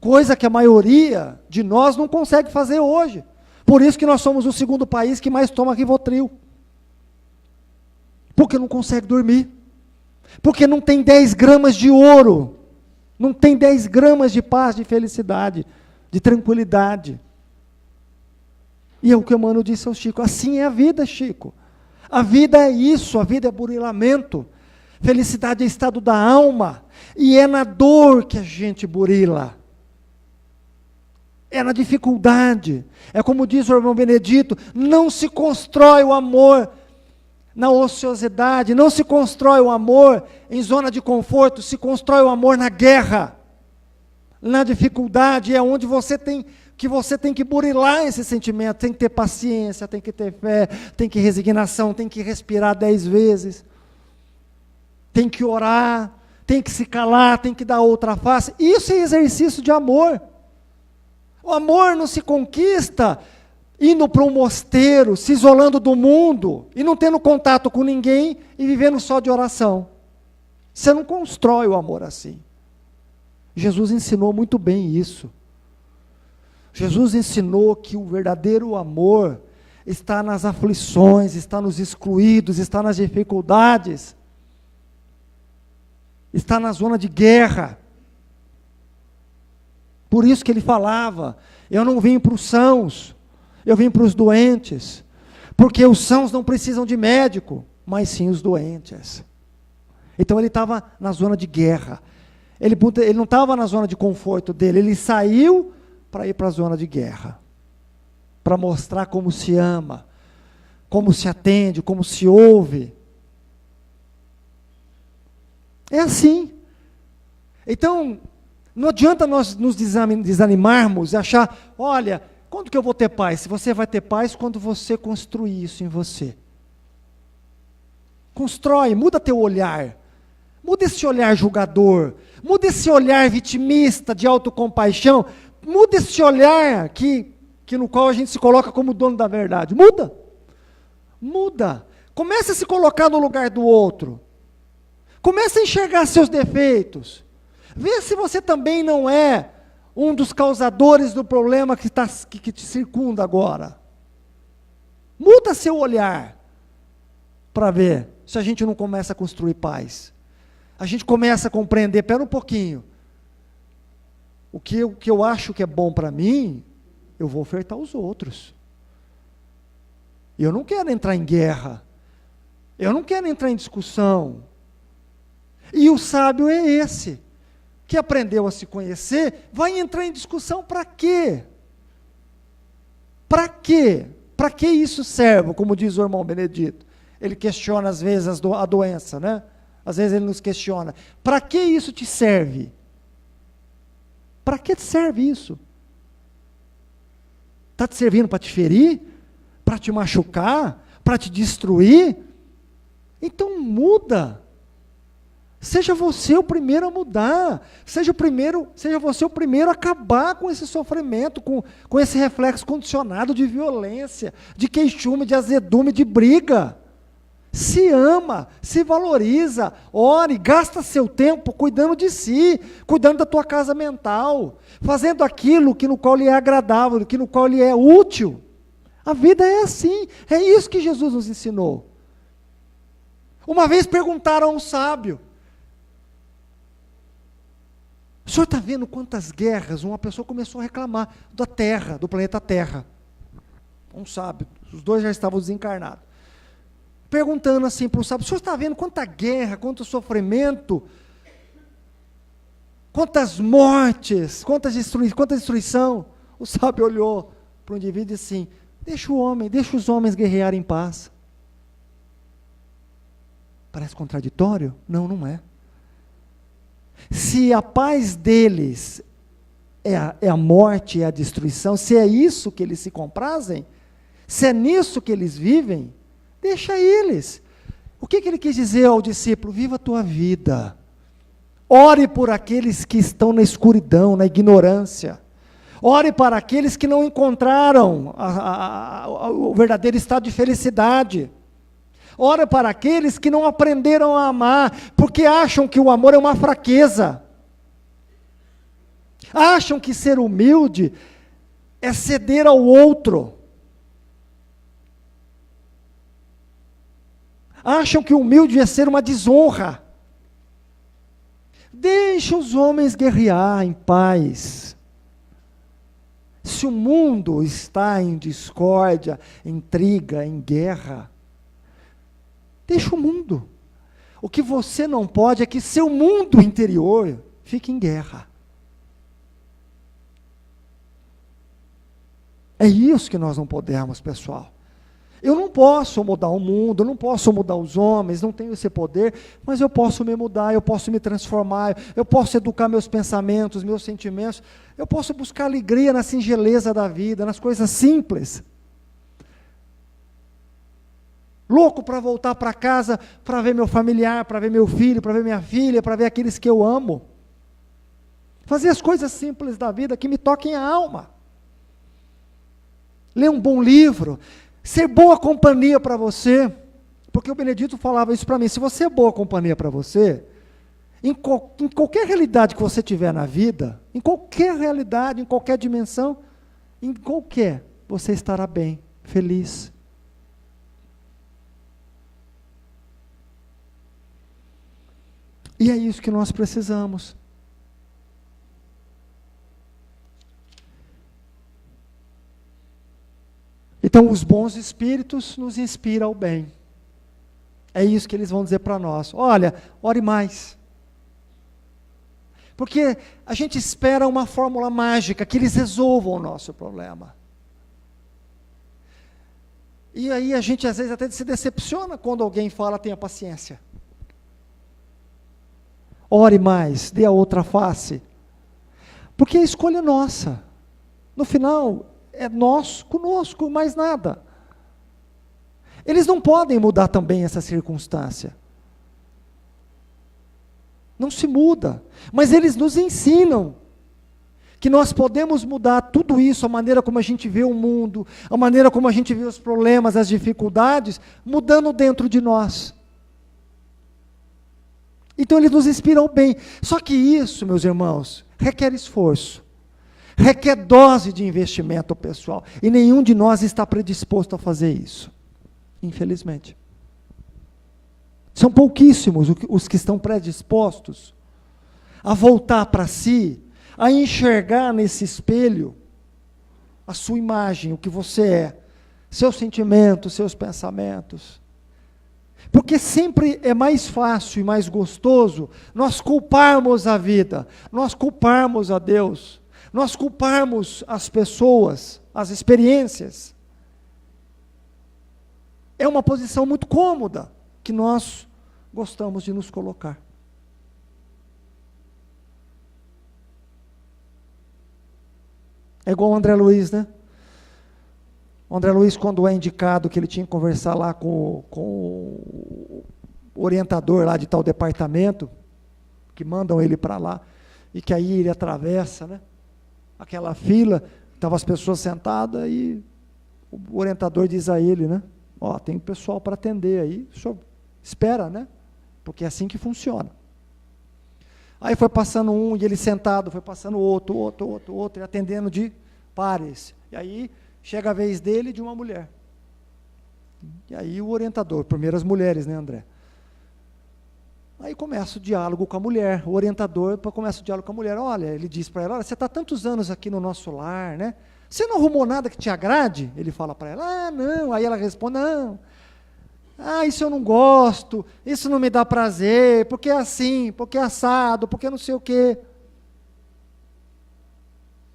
Coisa que a maioria de nós não consegue fazer hoje. Por isso que nós somos o segundo país que mais toma Rivotril. Porque não consegue dormir. Porque não tem 10 gramas de ouro. Não tem 10 gramas de paz, de felicidade, de tranquilidade. E é o que o Emmanuel disse ao Chico. Assim é a vida, Chico. A vida é isso, a vida é burilamento. Felicidade é estado da alma. E é na dor que a gente burila. É na dificuldade. É como diz o irmão Benedito, não se constrói o amor na ociosidade, não se constrói o amor em zona de conforto, se constrói o amor na guerra, na dificuldade, é onde você tem que burilar esse sentimento, tem que ter paciência, tem que ter fé, tem que resignação, tem que respirar 10 vezes, tem que orar, tem que se calar, tem que dar outra face. Isso é exercício de amor. O amor não se conquista indo para um mosteiro, se isolando do mundo, e não tendo contato com ninguém, e vivendo só de oração. Você não constrói o amor assim. Jesus ensinou muito bem isso. Jesus ensinou que o verdadeiro amor está nas aflições, está nos excluídos, está nas dificuldades, está na zona de guerra. Por isso que ele falava, eu não vim para os sãos, eu vim para os doentes, porque os sãos não precisam de médico, mas sim os doentes. Então ele estava na zona de guerra, ele não estava na zona de conforto dele, ele saiu para ir para a zona de guerra, para mostrar como se ama, como se atende, como se ouve. É assim. Então, não adianta nós nos desanimarmos e achar, olha, quando que eu vou ter paz? Você vai ter paz quando você construir isso em você. Constrói, muda teu olhar. Muda esse olhar julgador. Muda esse olhar vitimista, de autocompaixão. Muda esse olhar no qual a gente se coloca como dono da verdade. Muda. Muda. Comece a se colocar no lugar do outro. Comece a enxergar seus defeitos. Vê se você também não é um dos causadores do problema que te circunda agora. Muda seu olhar para ver se a gente não começa a construir paz. A gente começa a compreender, espera um pouquinho, o que eu acho que é bom para mim, eu vou ofertar aos outros. Eu não quero entrar em guerra. Eu não quero entrar em discussão. E o sábio é esse, que aprendeu a se conhecer, vai entrar em discussão para quê? Para quê? Para que isso serve? Como diz o irmão Benedito. Ele questiona às vezes a doença, né? Às vezes ele nos questiona. Para que isso te serve? Para que te serve isso? Está te servindo para te ferir? Para te machucar? Para te destruir? Então muda. Seja você o primeiro a mudar, seja você o primeiro a acabar com esse sofrimento, com esse reflexo condicionado de violência, de queixume, de azedume, de briga. Se ama, se valoriza, ore, gasta seu tempo cuidando de si, cuidando da tua casa mental, fazendo aquilo que no qual lhe é agradável, que no qual lhe é útil. A vida é assim, é isso que Jesus nos ensinou. Uma vez perguntaram a um sábio, o senhor está vendo quantas guerras? Uma pessoa começou a reclamar da Terra, do planeta Terra. Um sábio, os dois já estavam desencarnados. Perguntando assim para o sábio, o senhor está vendo quanta guerra, quanto sofrimento, quantas mortes, quanta destruição? O sábio olhou para o indivíduo e disse assim, deixa os homens guerrear em paz. Parece contraditório? Não, não é. Se a paz deles é a morte, é a destruição, se é isso que eles se comprazem, se é nisso que eles vivem, deixa eles. O que ele quis dizer ao discípulo? Viva a tua vida. Ore por aqueles que estão na escuridão, na ignorância. Ore para aqueles que não encontraram o verdadeiro estado de felicidade. Ore para aqueles que não aprenderam a amar, porque acham que o amor é uma fraqueza. Acham que ser humilde é ceder ao outro. Acham que humilde é ser uma desonra. Deixa os homens guerrear em paz. Se o mundo está em discórdia, intriga, em guerra, deixa o mundo. O que você não pode é que seu mundo interior fique em guerra. É isso que nós não podemos, pessoal. Eu não posso mudar o mundo, eu não posso mudar os homens, não tenho esse poder, mas eu posso me mudar, eu posso me transformar, eu posso educar meus pensamentos, meus sentimentos, eu posso buscar alegria na singeleza da vida, nas coisas simples. Louco para voltar para casa, para ver meu familiar, para ver meu filho, para ver minha filha, para ver aqueles que eu amo. Fazer as coisas simples da vida que me toquem a alma. Ler um bom livro, ser boa companhia para você, porque o Benedito falava isso para mim, se você é boa companhia para você, em qualquer realidade que você tiver na vida, em qualquer realidade, em qualquer dimensão, você estará bem, feliz. E é isso que nós precisamos. Então, os bons espíritos nos inspiram ao bem. É isso que eles vão dizer para nós. Olha, ore mais. Porque a gente espera uma fórmula mágica, que eles resolvam o nosso problema. E aí a gente às vezes até se decepciona quando alguém fala, tenha paciência. Ore mais, dê a outra face. Porque a escolha é nossa. No final, é nós conosco, mais nada. Eles não podem mudar também essa circunstância. Não se muda. Mas eles nos ensinam que nós podemos mudar tudo isso, a maneira como a gente vê o mundo, a maneira como a gente vê os problemas, as dificuldades, mudando dentro de nós. Então eles nos inspiram bem. Só que isso, meus irmãos, requer esforço. Requer dose de investimento pessoal. E nenhum de nós está predisposto a fazer isso. Infelizmente. São pouquíssimos os que estão predispostos a voltar para si, a enxergar nesse espelho a sua imagem, o que você é, seus sentimentos, seus pensamentos. Porque sempre é mais fácil e mais gostoso nós culparmos a vida, nós culparmos a Deus, nós culparmos as pessoas, as experiências. É uma posição muito cômoda que nós gostamos de nos colocar. É igual o André Luiz, né? O André Luiz, quando é indicado que ele tinha que conversar lá com o orientador lá de tal departamento, que mandam ele para lá, e que aí ele atravessa, né? Aquela fila, estavam as pessoas sentadas e o orientador diz a ele, né? Ó, tem pessoal para atender aí, o senhor espera, né? Porque é assim que funciona. Aí foi passando um e ele sentado, foi passando outro, e atendendo de pares. E aí chega a vez dele e de uma mulher. E aí o orientador, primeiro as mulheres, né, André? Aí começa o diálogo com a mulher, o orientador começa o diálogo com a mulher. Olha, ele diz para ela, olha, você está tantos anos aqui no nosso lar, né? Você não arrumou nada que te agrade? Ele fala para ela, ah, não. Aí ela responde, não. Ah, isso eu não gosto, isso não me dá prazer, porque é assim, porque é assado, porque não sei o quê.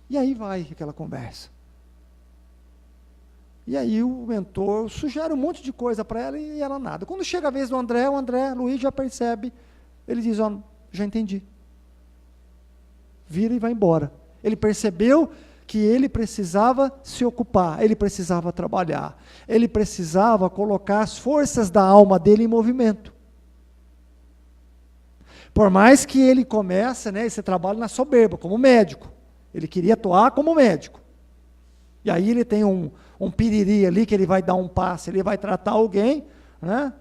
E aí vai aquela conversa. E aí o mentor sugere um monte de coisa para ela e ela nada. Quando chega a vez do André, o André Luiz já percebe, ele diz, ó, já entendi. Vira e vai embora. Ele percebeu que ele precisava se ocupar, ele precisava trabalhar, ele precisava colocar as forças da alma dele em movimento. Por mais que ele comece, né, esse trabalho na soberba, como médico. Ele queria atuar como médico. E aí ele tem um piriri ali, que ele vai dar um passe, ele vai tratar alguém, né?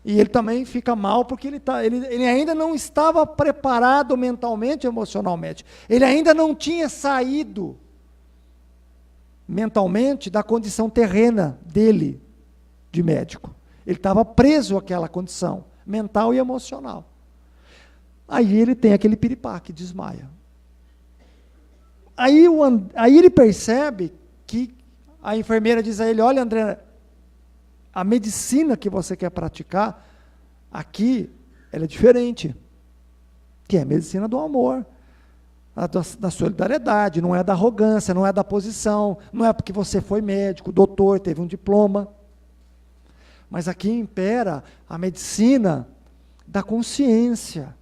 E ele também fica mal, porque ele ainda não estava preparado mentalmente e emocionalmente. Ele ainda não tinha saído mentalmente da condição terrena dele, de médico. Ele estava preso àquela condição mental e emocional. Aí ele tem aquele piripaque, desmaia. Aí ele percebe que a enfermeira diz a ele: olha, André, a medicina que você quer praticar aqui, ela é diferente, que é a medicina do amor, da solidariedade, não é da arrogância, não é da posição, não é porque você foi médico, doutor, teve um diploma, mas aqui impera a medicina da consciência,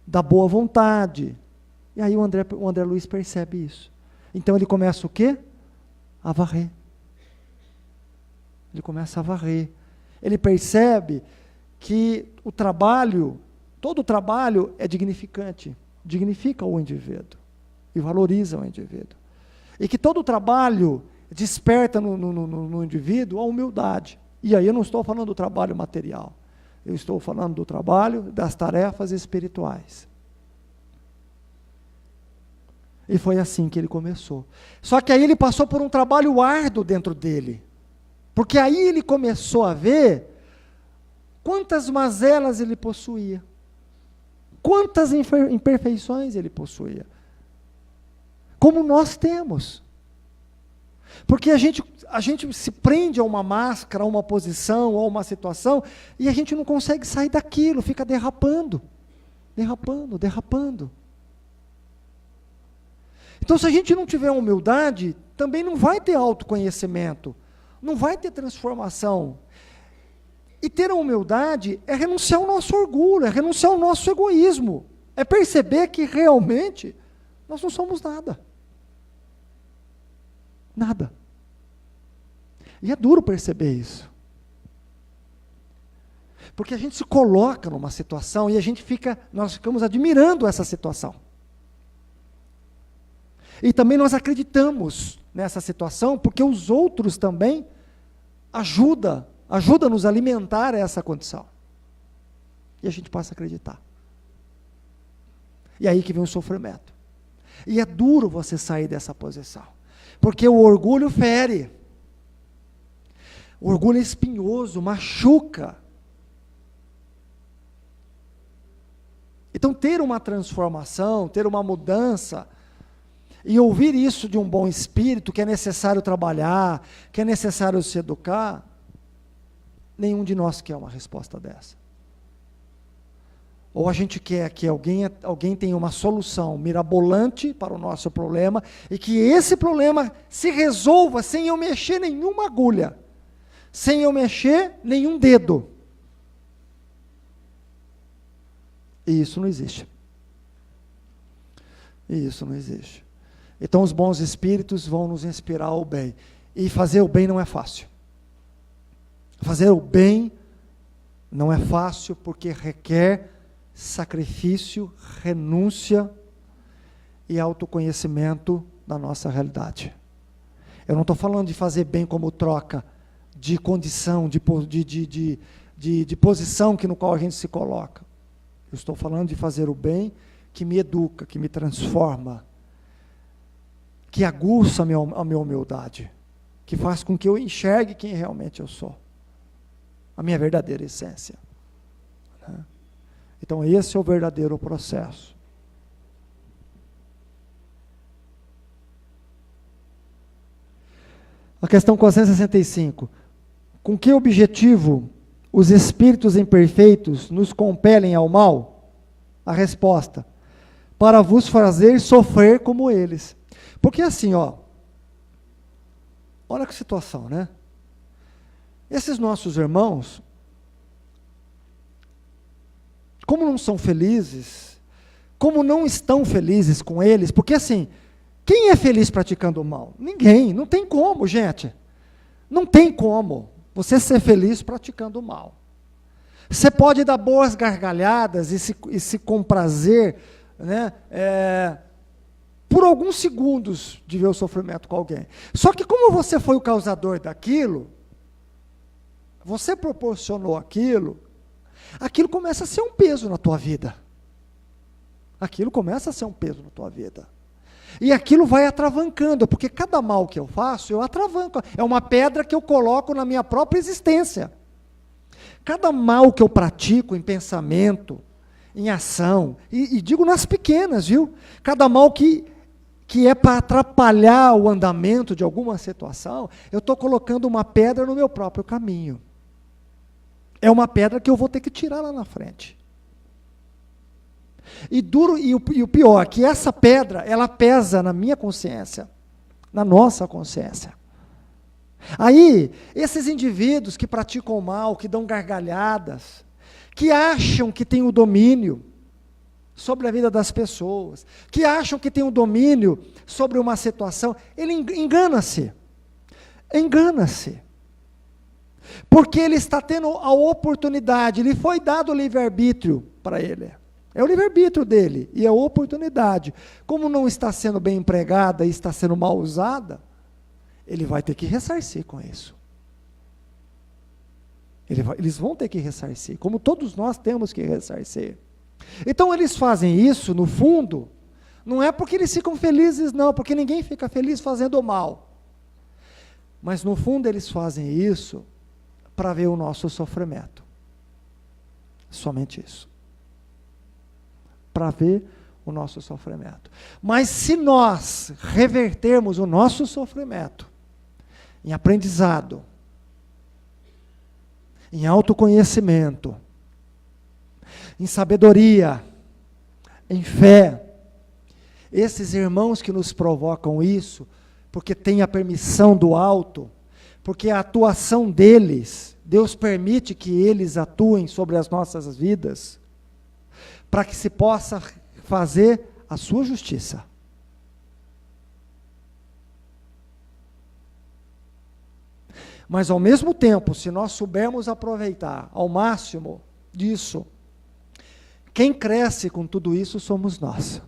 da boa vontade. E aí o André Luiz percebe isso. Então ele começa o quê? A varrer. Ele começa a varrer. Ele percebe que o trabalho, todo o trabalho é dignificante, dignifica o indivíduo e valoriza o indivíduo. E que todo o trabalho desperta no indivíduo a humildade. E aí eu não estou falando do trabalho material, eu estou falando do trabalho das tarefas espirituais. E foi assim que ele começou. Só que aí ele passou por um trabalho árduo dentro dele. Porque aí ele começou a ver quantas mazelas ele possuía. Quantas imperfeições ele possuía. Como nós temos. Porque a gente se prende a uma máscara, a uma posição, a uma situação, e a gente não consegue sair daquilo, fica derrapando. Derrapando. Então, se a gente não tiver humildade, também não vai ter autoconhecimento, não vai ter transformação. E ter a humildade é renunciar ao nosso orgulho, é renunciar ao nosso egoísmo, é perceber que realmente nós não somos nada. Nada. E é duro perceber isso. Porque a gente se coloca numa situação e nós ficamos admirando essa situação. E também nós acreditamos nessa situação, porque os outros também ajudam a nos alimentar essa condição. E a gente passa a acreditar. E aí que vem o sofrimento. E é duro você sair dessa posição, porque o orgulho fere. O orgulho é espinhoso, machuca. Então, ter uma transformação, ter uma mudança, e ouvir isso de um bom espírito, que é necessário trabalhar, que é necessário se educar, nenhum de nós quer uma resposta dessa. Ou a gente quer que alguém tenha uma solução mirabolante para o nosso problema, e que esse problema se resolva sem eu mexer nenhuma agulha, sem eu mexer nenhum dedo. E isso não existe. Então os bons espíritos vão nos inspirar ao bem. E fazer o bem não é fácil. Fazer o bem não é fácil, porque requer sacrifício, renúncia e autoconhecimento da nossa realidade. Eu não estou falando de fazer bem como troca de condição, de posição no qual a gente se coloca. Eu estou falando de fazer o bem que me educa, que me transforma, que aguça a minha humildade, que faz com que eu enxergue quem realmente eu sou, a minha verdadeira essência. Então esse é o verdadeiro processo. A questão 465. Com que objetivo os espíritos imperfeitos nos compelem ao mal? A resposta: para vos fazer sofrer como eles. Porque assim, olha que situação, né? Esses nossos irmãos, como não são felizes, como não estão felizes com eles, porque assim, quem é feliz praticando o mal? Ninguém, não tem como, gente. Não tem como você ser feliz praticando o mal. Você pode dar boas gargalhadas e se comprazer, né, por alguns segundos de ver o sofrimento com alguém. Só que como você foi o causador daquilo, você proporcionou aquilo começa a ser um peso na tua vida. Aquilo começa a ser um peso na tua vida. E aquilo vai atravancando, porque cada mal que eu faço, eu atravanco. É uma pedra que eu coloco na minha própria existência. Cada mal que eu pratico em pensamento, em ação, e digo nas pequenas, viu? Cada mal que é para atrapalhar o andamento de alguma situação, eu estou colocando uma pedra no meu próprio caminho. É uma pedra que eu vou ter que tirar lá na frente. E o pior, que essa pedra, ela pesa na minha consciência, na nossa consciência. Aí, esses indivíduos que praticam o mal, que dão gargalhadas, que acham que têm o domínio sobre a vida das pessoas, que acham que têm o domínio sobre uma situação, ele engana-se. Engana-se. Porque ele está tendo a oportunidade, lhe foi dado o livre-arbítrio para ele. É o livre-arbítrio dele, e a oportunidade. Como não está sendo bem empregada e está sendo mal usada, ele vai ter que ressarcir com isso. Eles vão ter que ressarcir, como todos nós temos que ressarcir. Então eles fazem isso, no fundo, não é porque eles ficam felizes, não, porque ninguém fica feliz fazendo o mal. Mas no fundo eles fazem isso para ver o nosso sofrimento. Somente isso. Para ver o nosso sofrimento. Mas se nós revertermos o nosso sofrimento em aprendizado, em autoconhecimento, em sabedoria, em fé, esses irmãos que nos provocam isso, porque tem a permissão do alto, porque a atuação deles, Deus permite que eles atuem sobre as nossas vidas, para que se possa fazer a sua justiça. Mas ao mesmo tempo, se nós soubermos aproveitar ao máximo disso, quem cresce com tudo isso somos nós.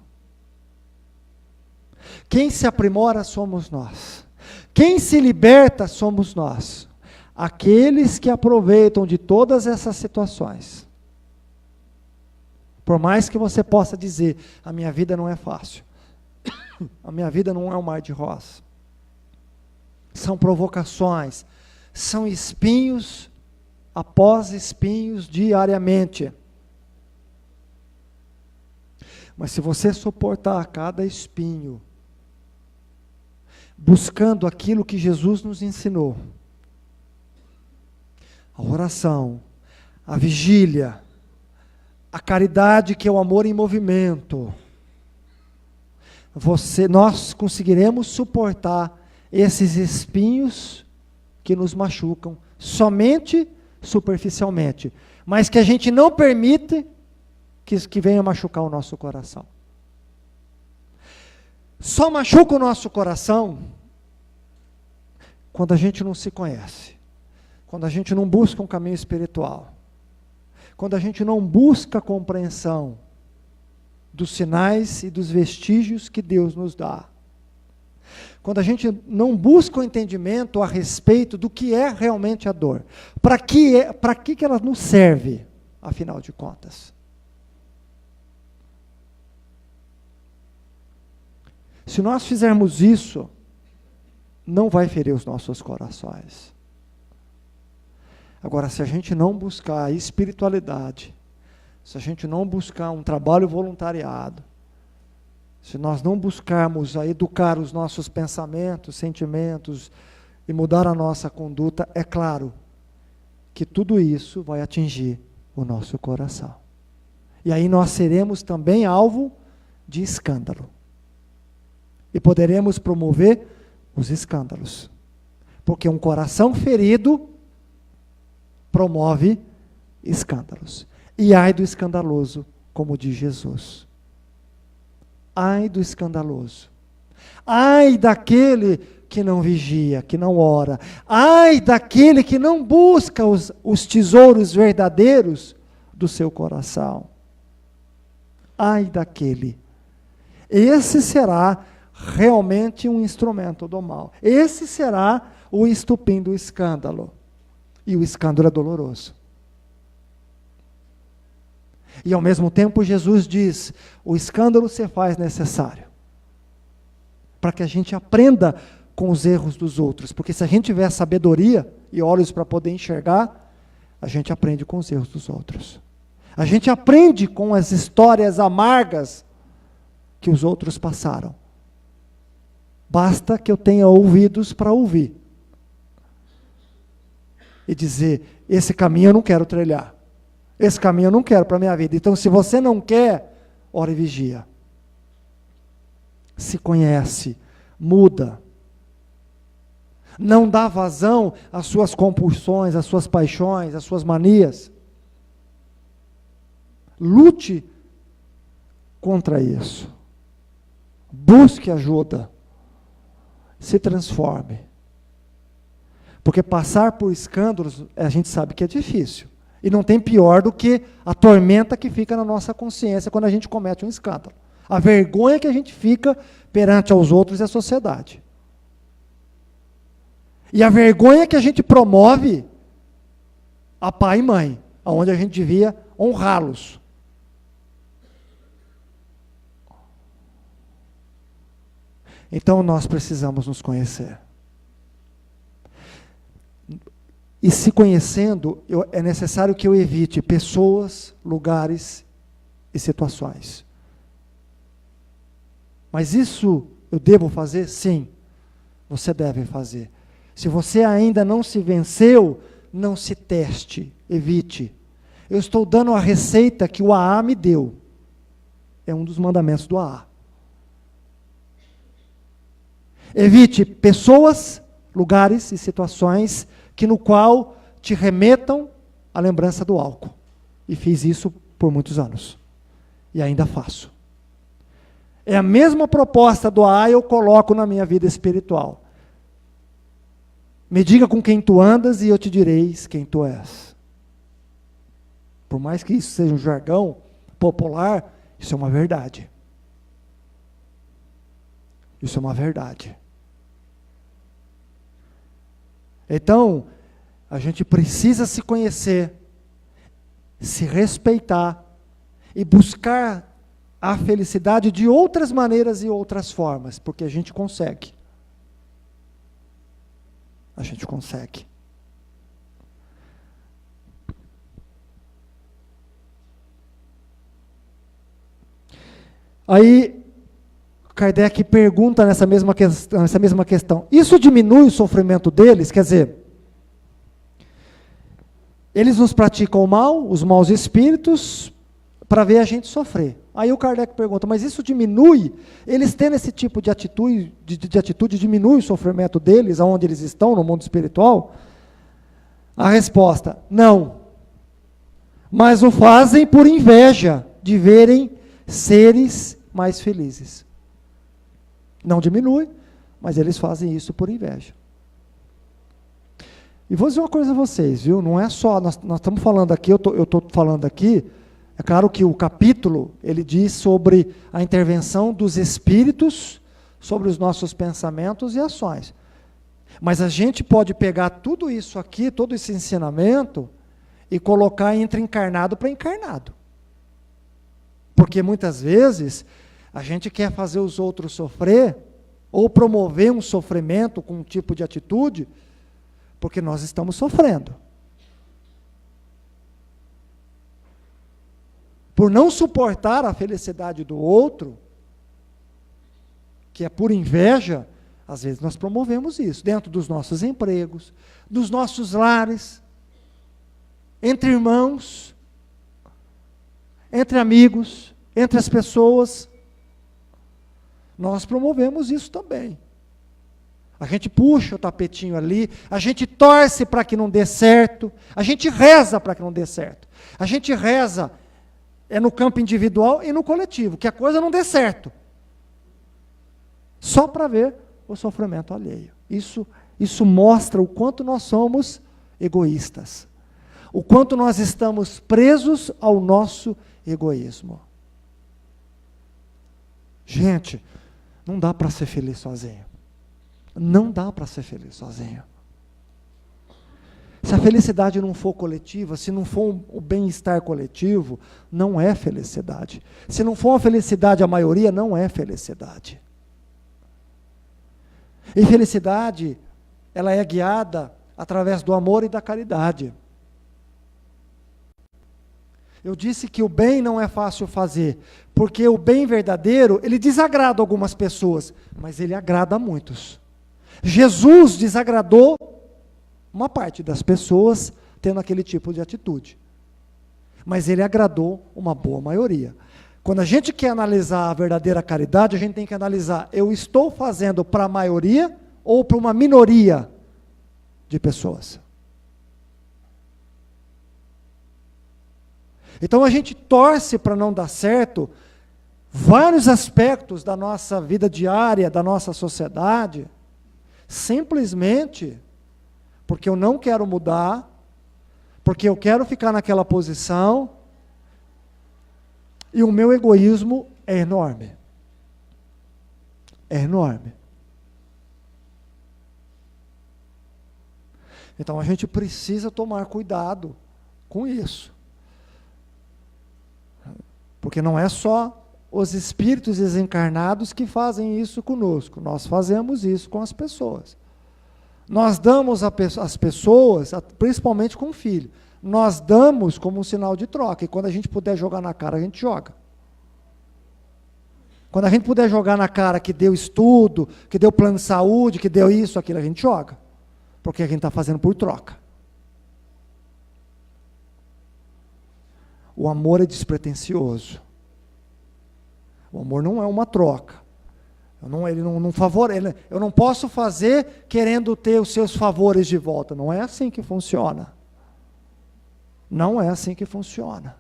Quem se aprimora somos nós. Quem se liberta somos nós. Aqueles que aproveitam de todas essas situações. Por mais que você possa dizer, a minha vida não é fácil. A minha vida não é um mar de rosas. São provocações, são espinhos após espinhos diariamente. Mas se você suportar cada espinho, buscando aquilo que Jesus nos ensinou, a oração, a vigília, a caridade, que é o amor em movimento, nós conseguiremos suportar esses espinhos que nos machucam, somente superficialmente, mas que a gente não permite que venha machucar o nosso coração. Só machuca o nosso coração quando a gente não se conhece, quando a gente não busca um caminho espiritual, quando a gente não busca a compreensão dos sinais e dos vestígios que Deus nos dá. Quando a gente não busca o entendimento a respeito do que é realmente a dor. Para que ela nos serve, afinal de contas? Se nós fizermos isso, não vai ferir os nossos corações. Agora, se a gente não buscar a espiritualidade, se a gente não buscar um trabalho voluntariado, se nós não buscarmos a educar os nossos pensamentos, sentimentos e mudar a nossa conduta, é claro que tudo isso vai atingir o nosso coração. E aí nós seremos também alvo de escândalo. E poderemos promover os escândalos. Porque um coração ferido promove escândalos. E ai do escandaloso, como diz Jesus. Ai do escandaloso. Ai daquele que não vigia, que não ora. Ai daquele que não busca os tesouros verdadeiros do seu coração. Ai daquele. esse será realmente um instrumento do mal. Esse será o estupim do escândalo. E o escândalo é doloroso. E ao mesmo tempo Jesus diz, o escândalo se faz necessário, para que a gente aprenda com os erros dos outros, porque se a gente tiver sabedoria e olhos para poder enxergar, a gente aprende com os erros dos outros. A gente aprende com as histórias amargas que os outros passaram. Basta que eu tenha ouvidos para ouvir. E dizer, esse caminho eu não quero trilhar. Esse caminho eu não quero para a minha vida. Então, se você não quer, ora e vigia. Se conhece, muda. Não dá vazão às suas compulsões, às suas paixões, às suas manias. Lute contra isso. Busque ajuda. Se transforme. Porque passar por escândalos, a gente sabe que é difícil. E não tem pior do que a tormenta que fica na nossa consciência quando a gente comete um escândalo. A vergonha que a gente fica perante aos outros e a sociedade. E a vergonha que a gente promove a pai e mãe, onde a gente devia honrá-los. Então nós precisamos nos conhecer. E se conhecendo, é necessário que eu evite pessoas, lugares e situações. Mas isso eu devo fazer? Sim, você deve fazer. Se você ainda não se venceu, não se teste, evite. Eu estou dando a receita que o AA me deu. É um dos mandamentos do AA. Evite pessoas, lugares e situações que no qual te remetam à lembrança do álcool. E fiz isso por muitos anos. E ainda faço. É a mesma proposta do AA eu coloco na minha vida espiritual. Me diga com quem tu andas e eu te direis quem tu és. Por mais que isso seja um jargão popular, isso é uma verdade. Isso é uma verdade. Então, a gente precisa se conhecer, se respeitar e buscar a felicidade de outras maneiras e outras formas, porque a gente consegue. A gente consegue. Aí, Kardec pergunta nessa mesma questão, isso diminui o sofrimento deles? Quer dizer, eles nos praticam o mal, os maus espíritos, para ver a gente sofrer. Aí o Kardec pergunta, mas isso diminui? Eles tendo esse tipo de atitude diminui o sofrimento deles, aonde eles estão, no mundo espiritual? A resposta, não. Mas o fazem por inveja de verem seres mais felizes. Não diminui, mas eles fazem isso por inveja. E vou dizer uma coisa a vocês, viu? Não é só, nós estamos falando aqui, eu estou falando aqui, é claro que o capítulo, ele diz sobre a intervenção dos espíritos, sobre os nossos pensamentos e ações. Mas a gente pode pegar tudo isso aqui, todo esse ensinamento, e colocar entre encarnado para encarnado. Porque muitas vezes, a gente quer fazer os outros sofrer, ou promover um sofrimento com um tipo de atitude, porque nós estamos sofrendo. Por não suportar a felicidade do outro, que é por inveja, às vezes nós promovemos isso, dentro dos nossos empregos, dos nossos lares, entre irmãos, entre amigos, entre as pessoas. Nós promovemos isso também. A gente puxa o tapetinho ali, a gente torce para que não dê certo, a gente reza para que não dê certo. A gente reza no campo individual e no coletivo, que a coisa não dê certo. Só para ver o sofrimento alheio. Isso mostra o quanto nós somos egoístas. O quanto nós estamos presos ao nosso egoísmo. Gente, não dá para ser feliz sozinho. Não dá para ser feliz sozinho. Se a felicidade não for coletiva, se não for o bem-estar coletivo, não é felicidade. Se não for uma felicidade a maioria, não é felicidade. E felicidade, ela é guiada através do amor e da caridade. Eu disse que o bem não é fácil fazer, porque o bem verdadeiro, ele desagrada algumas pessoas, mas ele agrada a muitos. Jesus desagradou uma parte das pessoas tendo aquele tipo de atitude, mas ele agradou uma boa maioria. Quando a gente quer analisar a verdadeira caridade, a gente tem que analisar, eu estou fazendo para a maioria ou para uma minoria de pessoas? Então a gente torce para não dar certo vários aspectos da nossa vida diária, da nossa sociedade, simplesmente porque eu não quero mudar, porque eu quero ficar naquela posição, e o meu egoísmo é enorme. É enorme. Então a gente precisa tomar cuidado com isso. Porque não é só os espíritos desencarnados que fazem isso conosco, nós fazemos isso com as pessoas. Nós damos às pessoas, principalmente com o filho, nós damos como um sinal de troca, e quando a gente puder jogar na cara, a gente joga. Quando a gente puder jogar na cara que deu estudo, que deu plano de saúde, que deu isso, aquilo, a gente joga. Porque a gente está fazendo por troca. O amor é despretensioso. O amor não é uma troca. Ele não favorece. Eu não posso fazer querendo ter os seus favores de volta. Não é assim que funciona. Não é assim que funciona.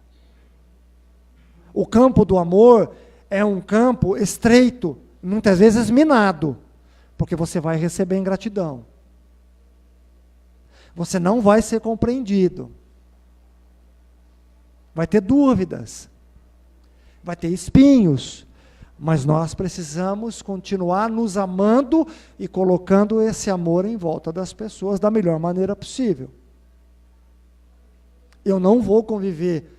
O campo do amor é um campo estreito, muitas vezes minado, porque você vai receber ingratidão. Você não vai ser compreendido. Vai ter dúvidas. Vai ter espinhos. Mas nós precisamos continuar nos amando e colocando esse amor em volta das pessoas da melhor maneira possível. Eu não vou conviver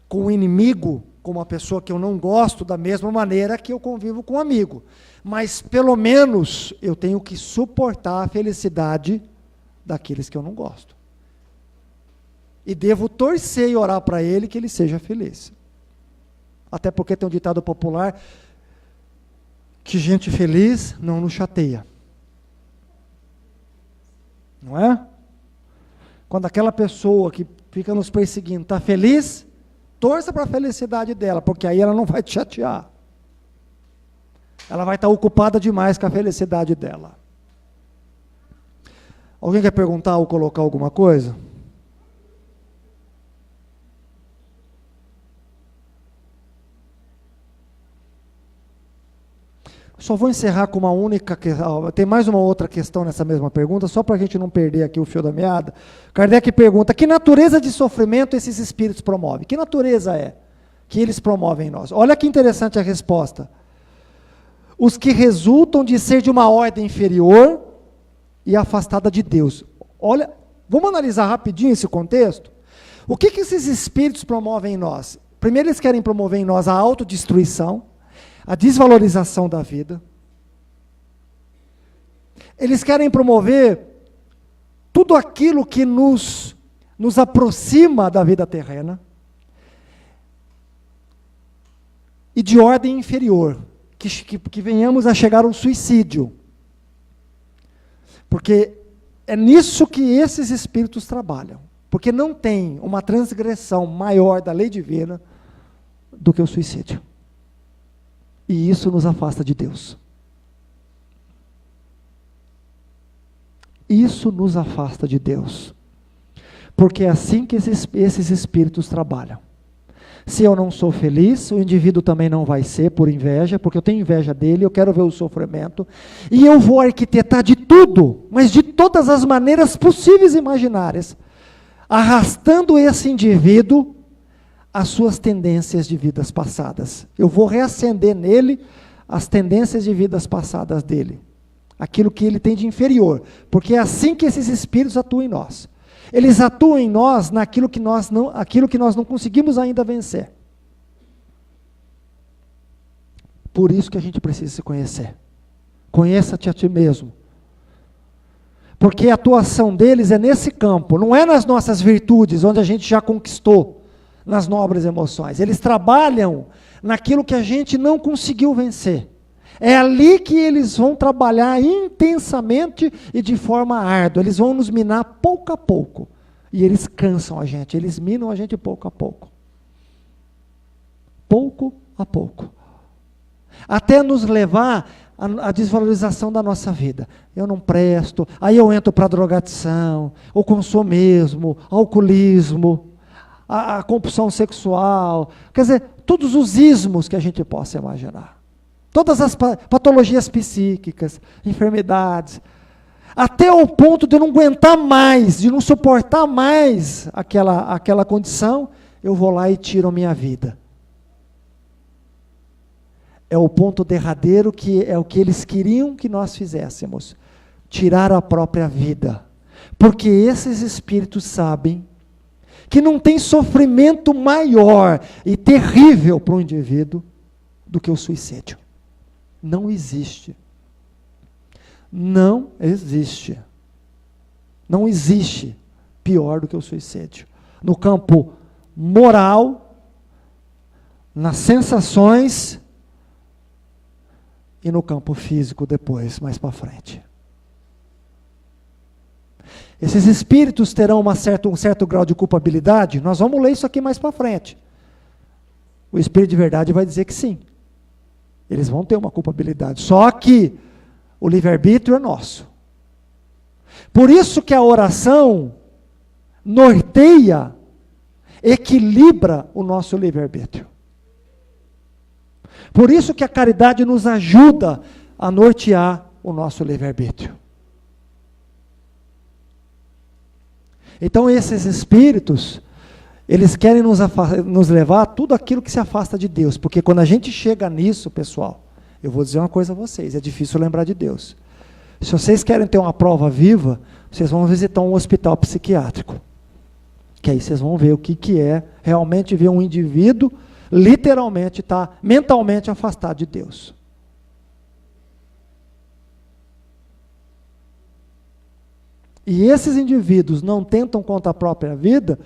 com o inimigo, com uma pessoa que eu não gosto, da mesma maneira que eu convivo com um amigo. Mas, pelo menos, eu tenho que suportar a felicidade daqueles que eu não gosto. E devo torcer e orar para ele que ele seja feliz. Até porque tem um ditado popular que gente feliz não nos chateia. Não é? Quando aquela pessoa que fica nos perseguindo está feliz, torça para a felicidade dela, porque aí ela não vai te chatear. Ela vai estar ocupada demais com a felicidade dela. Alguém quer perguntar ou colocar alguma coisa? Só vou encerrar com uma única questão. Tem mais uma outra questão nessa mesma pergunta, só para a gente não perder aqui o fio da meada. Kardec pergunta, que natureza de sofrimento esses espíritos promovem? Que natureza é que eles promovem em nós? Olha que interessante a resposta. Os que resultam de ser de uma ordem inferior e afastada de Deus. Olha, vamos analisar rapidinho esse contexto? O que esses espíritos promovem em nós? Primeiro, eles querem promover em nós a autodestruição, a desvalorização da vida. Eles querem promover tudo aquilo que nos aproxima da vida terrena e de ordem inferior, que venhamos a chegar ao suicídio. Porque é nisso que esses espíritos trabalham. Porque não tem uma transgressão maior da lei divina do que o suicídio. E isso nos afasta de Deus. Isso nos afasta de Deus. Porque é assim que esses espíritos trabalham. Se eu não sou feliz, o indivíduo também não vai ser, por inveja, porque eu tenho inveja dele, eu quero ver o sofrimento, e eu vou arquitetar de tudo, mas de todas as maneiras possíveis e imaginárias, arrastando esse indivíduo as suas tendências de vidas passadas. Eu vou reacender nele as tendências de vidas passadas dele. Aquilo que ele tem de inferior. Porque é assim que esses espíritos atuam em nós. Eles atuam em nós naquilo que nós não conseguimos ainda vencer. Por isso que a gente precisa se conhecer. Conheça-te a ti mesmo. Porque a atuação deles é nesse campo, não é nas nossas virtudes, onde a gente já conquistou, nas nobres emoções. Eles trabalham naquilo que a gente não conseguiu vencer. É ali que eles vão trabalhar intensamente e de forma árdua. Eles vão nos minar pouco a pouco. E eles cansam a gente, eles minam a gente pouco a pouco. Pouco a pouco. Até nos levar à desvalorização da nossa vida. Eu não presto, aí eu entro para a drogadição, o consumismo, alcoolismo, a compulsão sexual, quer dizer, todos os ismos que a gente possa imaginar. Todas as patologias psíquicas, enfermidades, até o ponto de eu não aguentar mais, de não suportar mais aquela condição, eu vou lá e tiro a minha vida. É o ponto derradeiro que é o que eles queriam que nós fizéssemos. Tirar a própria vida. Porque esses espíritos sabem que não tem sofrimento maior e terrível para o indivíduo do que o suicídio. Não existe. Não existe. Não existe pior do que o suicídio. No campo moral, nas sensações e no campo físico depois, mais para frente. Esses espíritos terão um certo grau de culpabilidade? Nós vamos ler isso aqui mais para frente. O espírito de verdade vai dizer que sim. Eles vão ter uma culpabilidade. Só que o livre-arbítrio é nosso. Por isso que a oração norteia, equilibra o nosso livre-arbítrio. Por isso que a caridade nos ajuda a nortear o nosso livre-arbítrio. Então esses espíritos, eles querem nos levar a tudo aquilo que se afasta de Deus, porque quando a gente chega nisso, pessoal, eu vou dizer uma coisa a vocês, é difícil lembrar de Deus. Se vocês querem ter uma prova viva, vocês vão visitar um hospital psiquiátrico, que aí vocês vão ver o que é realmente ver um indivíduo, literalmente está mentalmente afastado de Deus. E esses indivíduos não tentam contra a própria vida,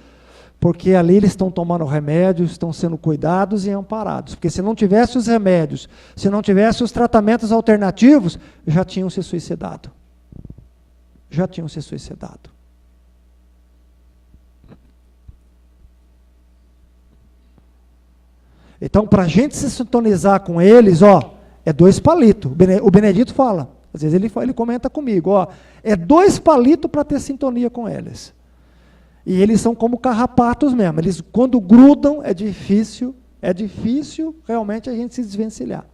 porque ali eles estão tomando remédios, estão sendo cuidados e amparados. Porque se não tivesse os remédios, se não tivesse os tratamentos alternativos, já tinham se suicidado. Já tinham se suicidado. Então, para a gente se sintonizar com eles, é 2 palitos. O Benedito fala, às vezes ele comenta comigo, é 2 palitos para ter sintonia com eles. E eles são como carrapatos mesmo. Eles, quando grudam, é difícil realmente a gente se desvencilhar.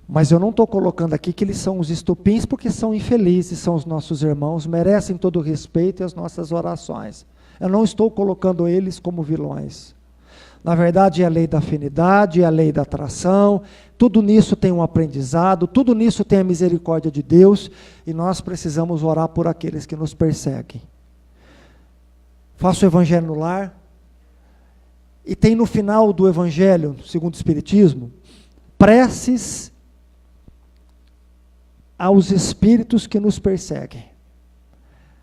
Mas eu não estou colocando aqui que eles são os estupins, porque são infelizes, são os nossos irmãos, merecem todo o respeito e as nossas orações. Eu não estou colocando eles como vilões. Na verdade, é a lei da afinidade, é a lei da atração, tudo nisso tem um aprendizado, tudo nisso tem a misericórdia de Deus, e nós precisamos orar por aqueles que nos perseguem. Faço o evangelho no lar, e tem no final do evangelho, segundo o Espiritismo, preces aos espíritos que nos perseguem.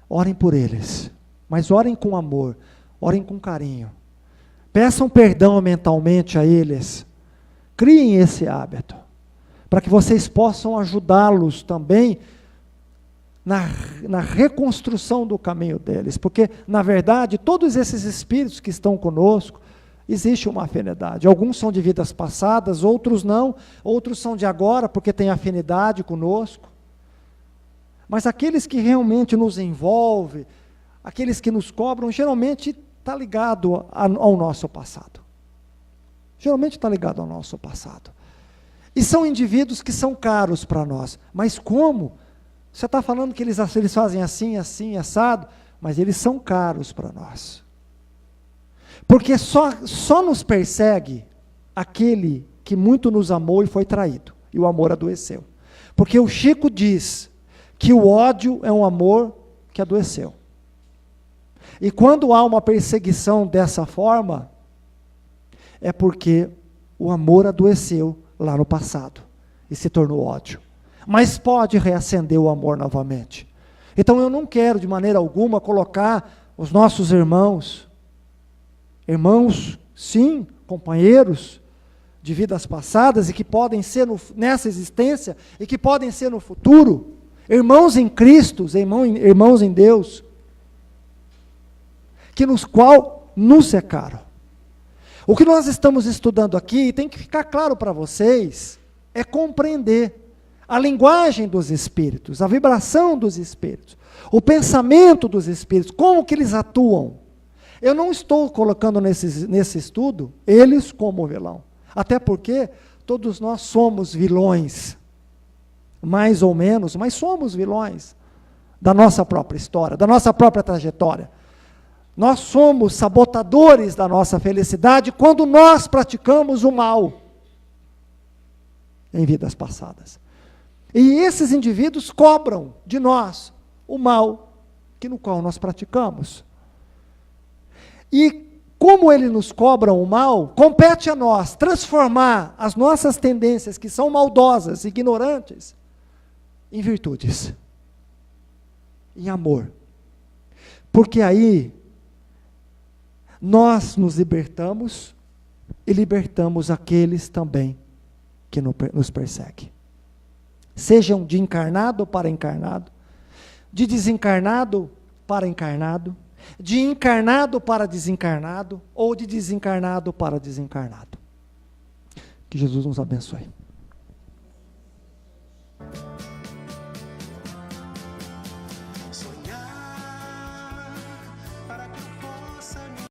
Orem por eles, mas orem com amor, orem com carinho. Peçam perdão mentalmente a eles. Criem esse hábito, para que vocês possam ajudá-los também na reconstrução do caminho deles. Porque, na verdade, todos esses espíritos que estão conosco, existe uma afinidade. Alguns são de vidas passadas, outros não. Outros são de agora, porque têm afinidade conosco. Mas aqueles que realmente nos envolvem, aqueles que nos cobram, geralmente está ligado ao nosso passado. Geralmente está ligado ao nosso passado. E são indivíduos que são caros para nós. Mas como? Você está falando que eles fazem assim, assim, assado? mas eles são caros para nós. Porque só nos persegue aquele que muito nos amou e foi traído, e o amor adoeceu. Porque o Chico diz que o ódio é um amor que adoeceu. E quando há uma perseguição dessa forma, é porque o amor adoeceu lá no passado e se tornou ódio. Mas pode reacender o amor novamente. Então eu não quero de maneira alguma colocar os nossos irmãos, sim, companheiros de vidas passadas e que podem ser nessa existência e que podem ser no futuro, irmãos em Cristo, irmãos em Deus, que nos qual nos secaram. O que nós estamos estudando aqui, e tem que ficar claro para vocês, é compreender a linguagem dos espíritos, a vibração dos espíritos, o pensamento dos espíritos, como que eles atuam. Eu não estou colocando nesse estudo eles como vilão, até porque todos nós somos vilões, mais ou menos, mas somos vilões da nossa própria história, da nossa própria trajetória. Nós somos sabotadores da nossa felicidade quando nós praticamos o mal em vidas passadas. E esses indivíduos cobram de nós o mal no qual nós praticamos. E como eles nos cobram o mal, compete a nós transformar as nossas tendências, que são maldosas, ignorantes, em virtudes, em amor. Porque aí nós nos libertamos e libertamos aqueles também que nos perseguem. Sejam de encarnado para encarnado, de desencarnado para encarnado, de encarnado para desencarnado, ou de desencarnado para desencarnado. Que Jesus nos abençoe.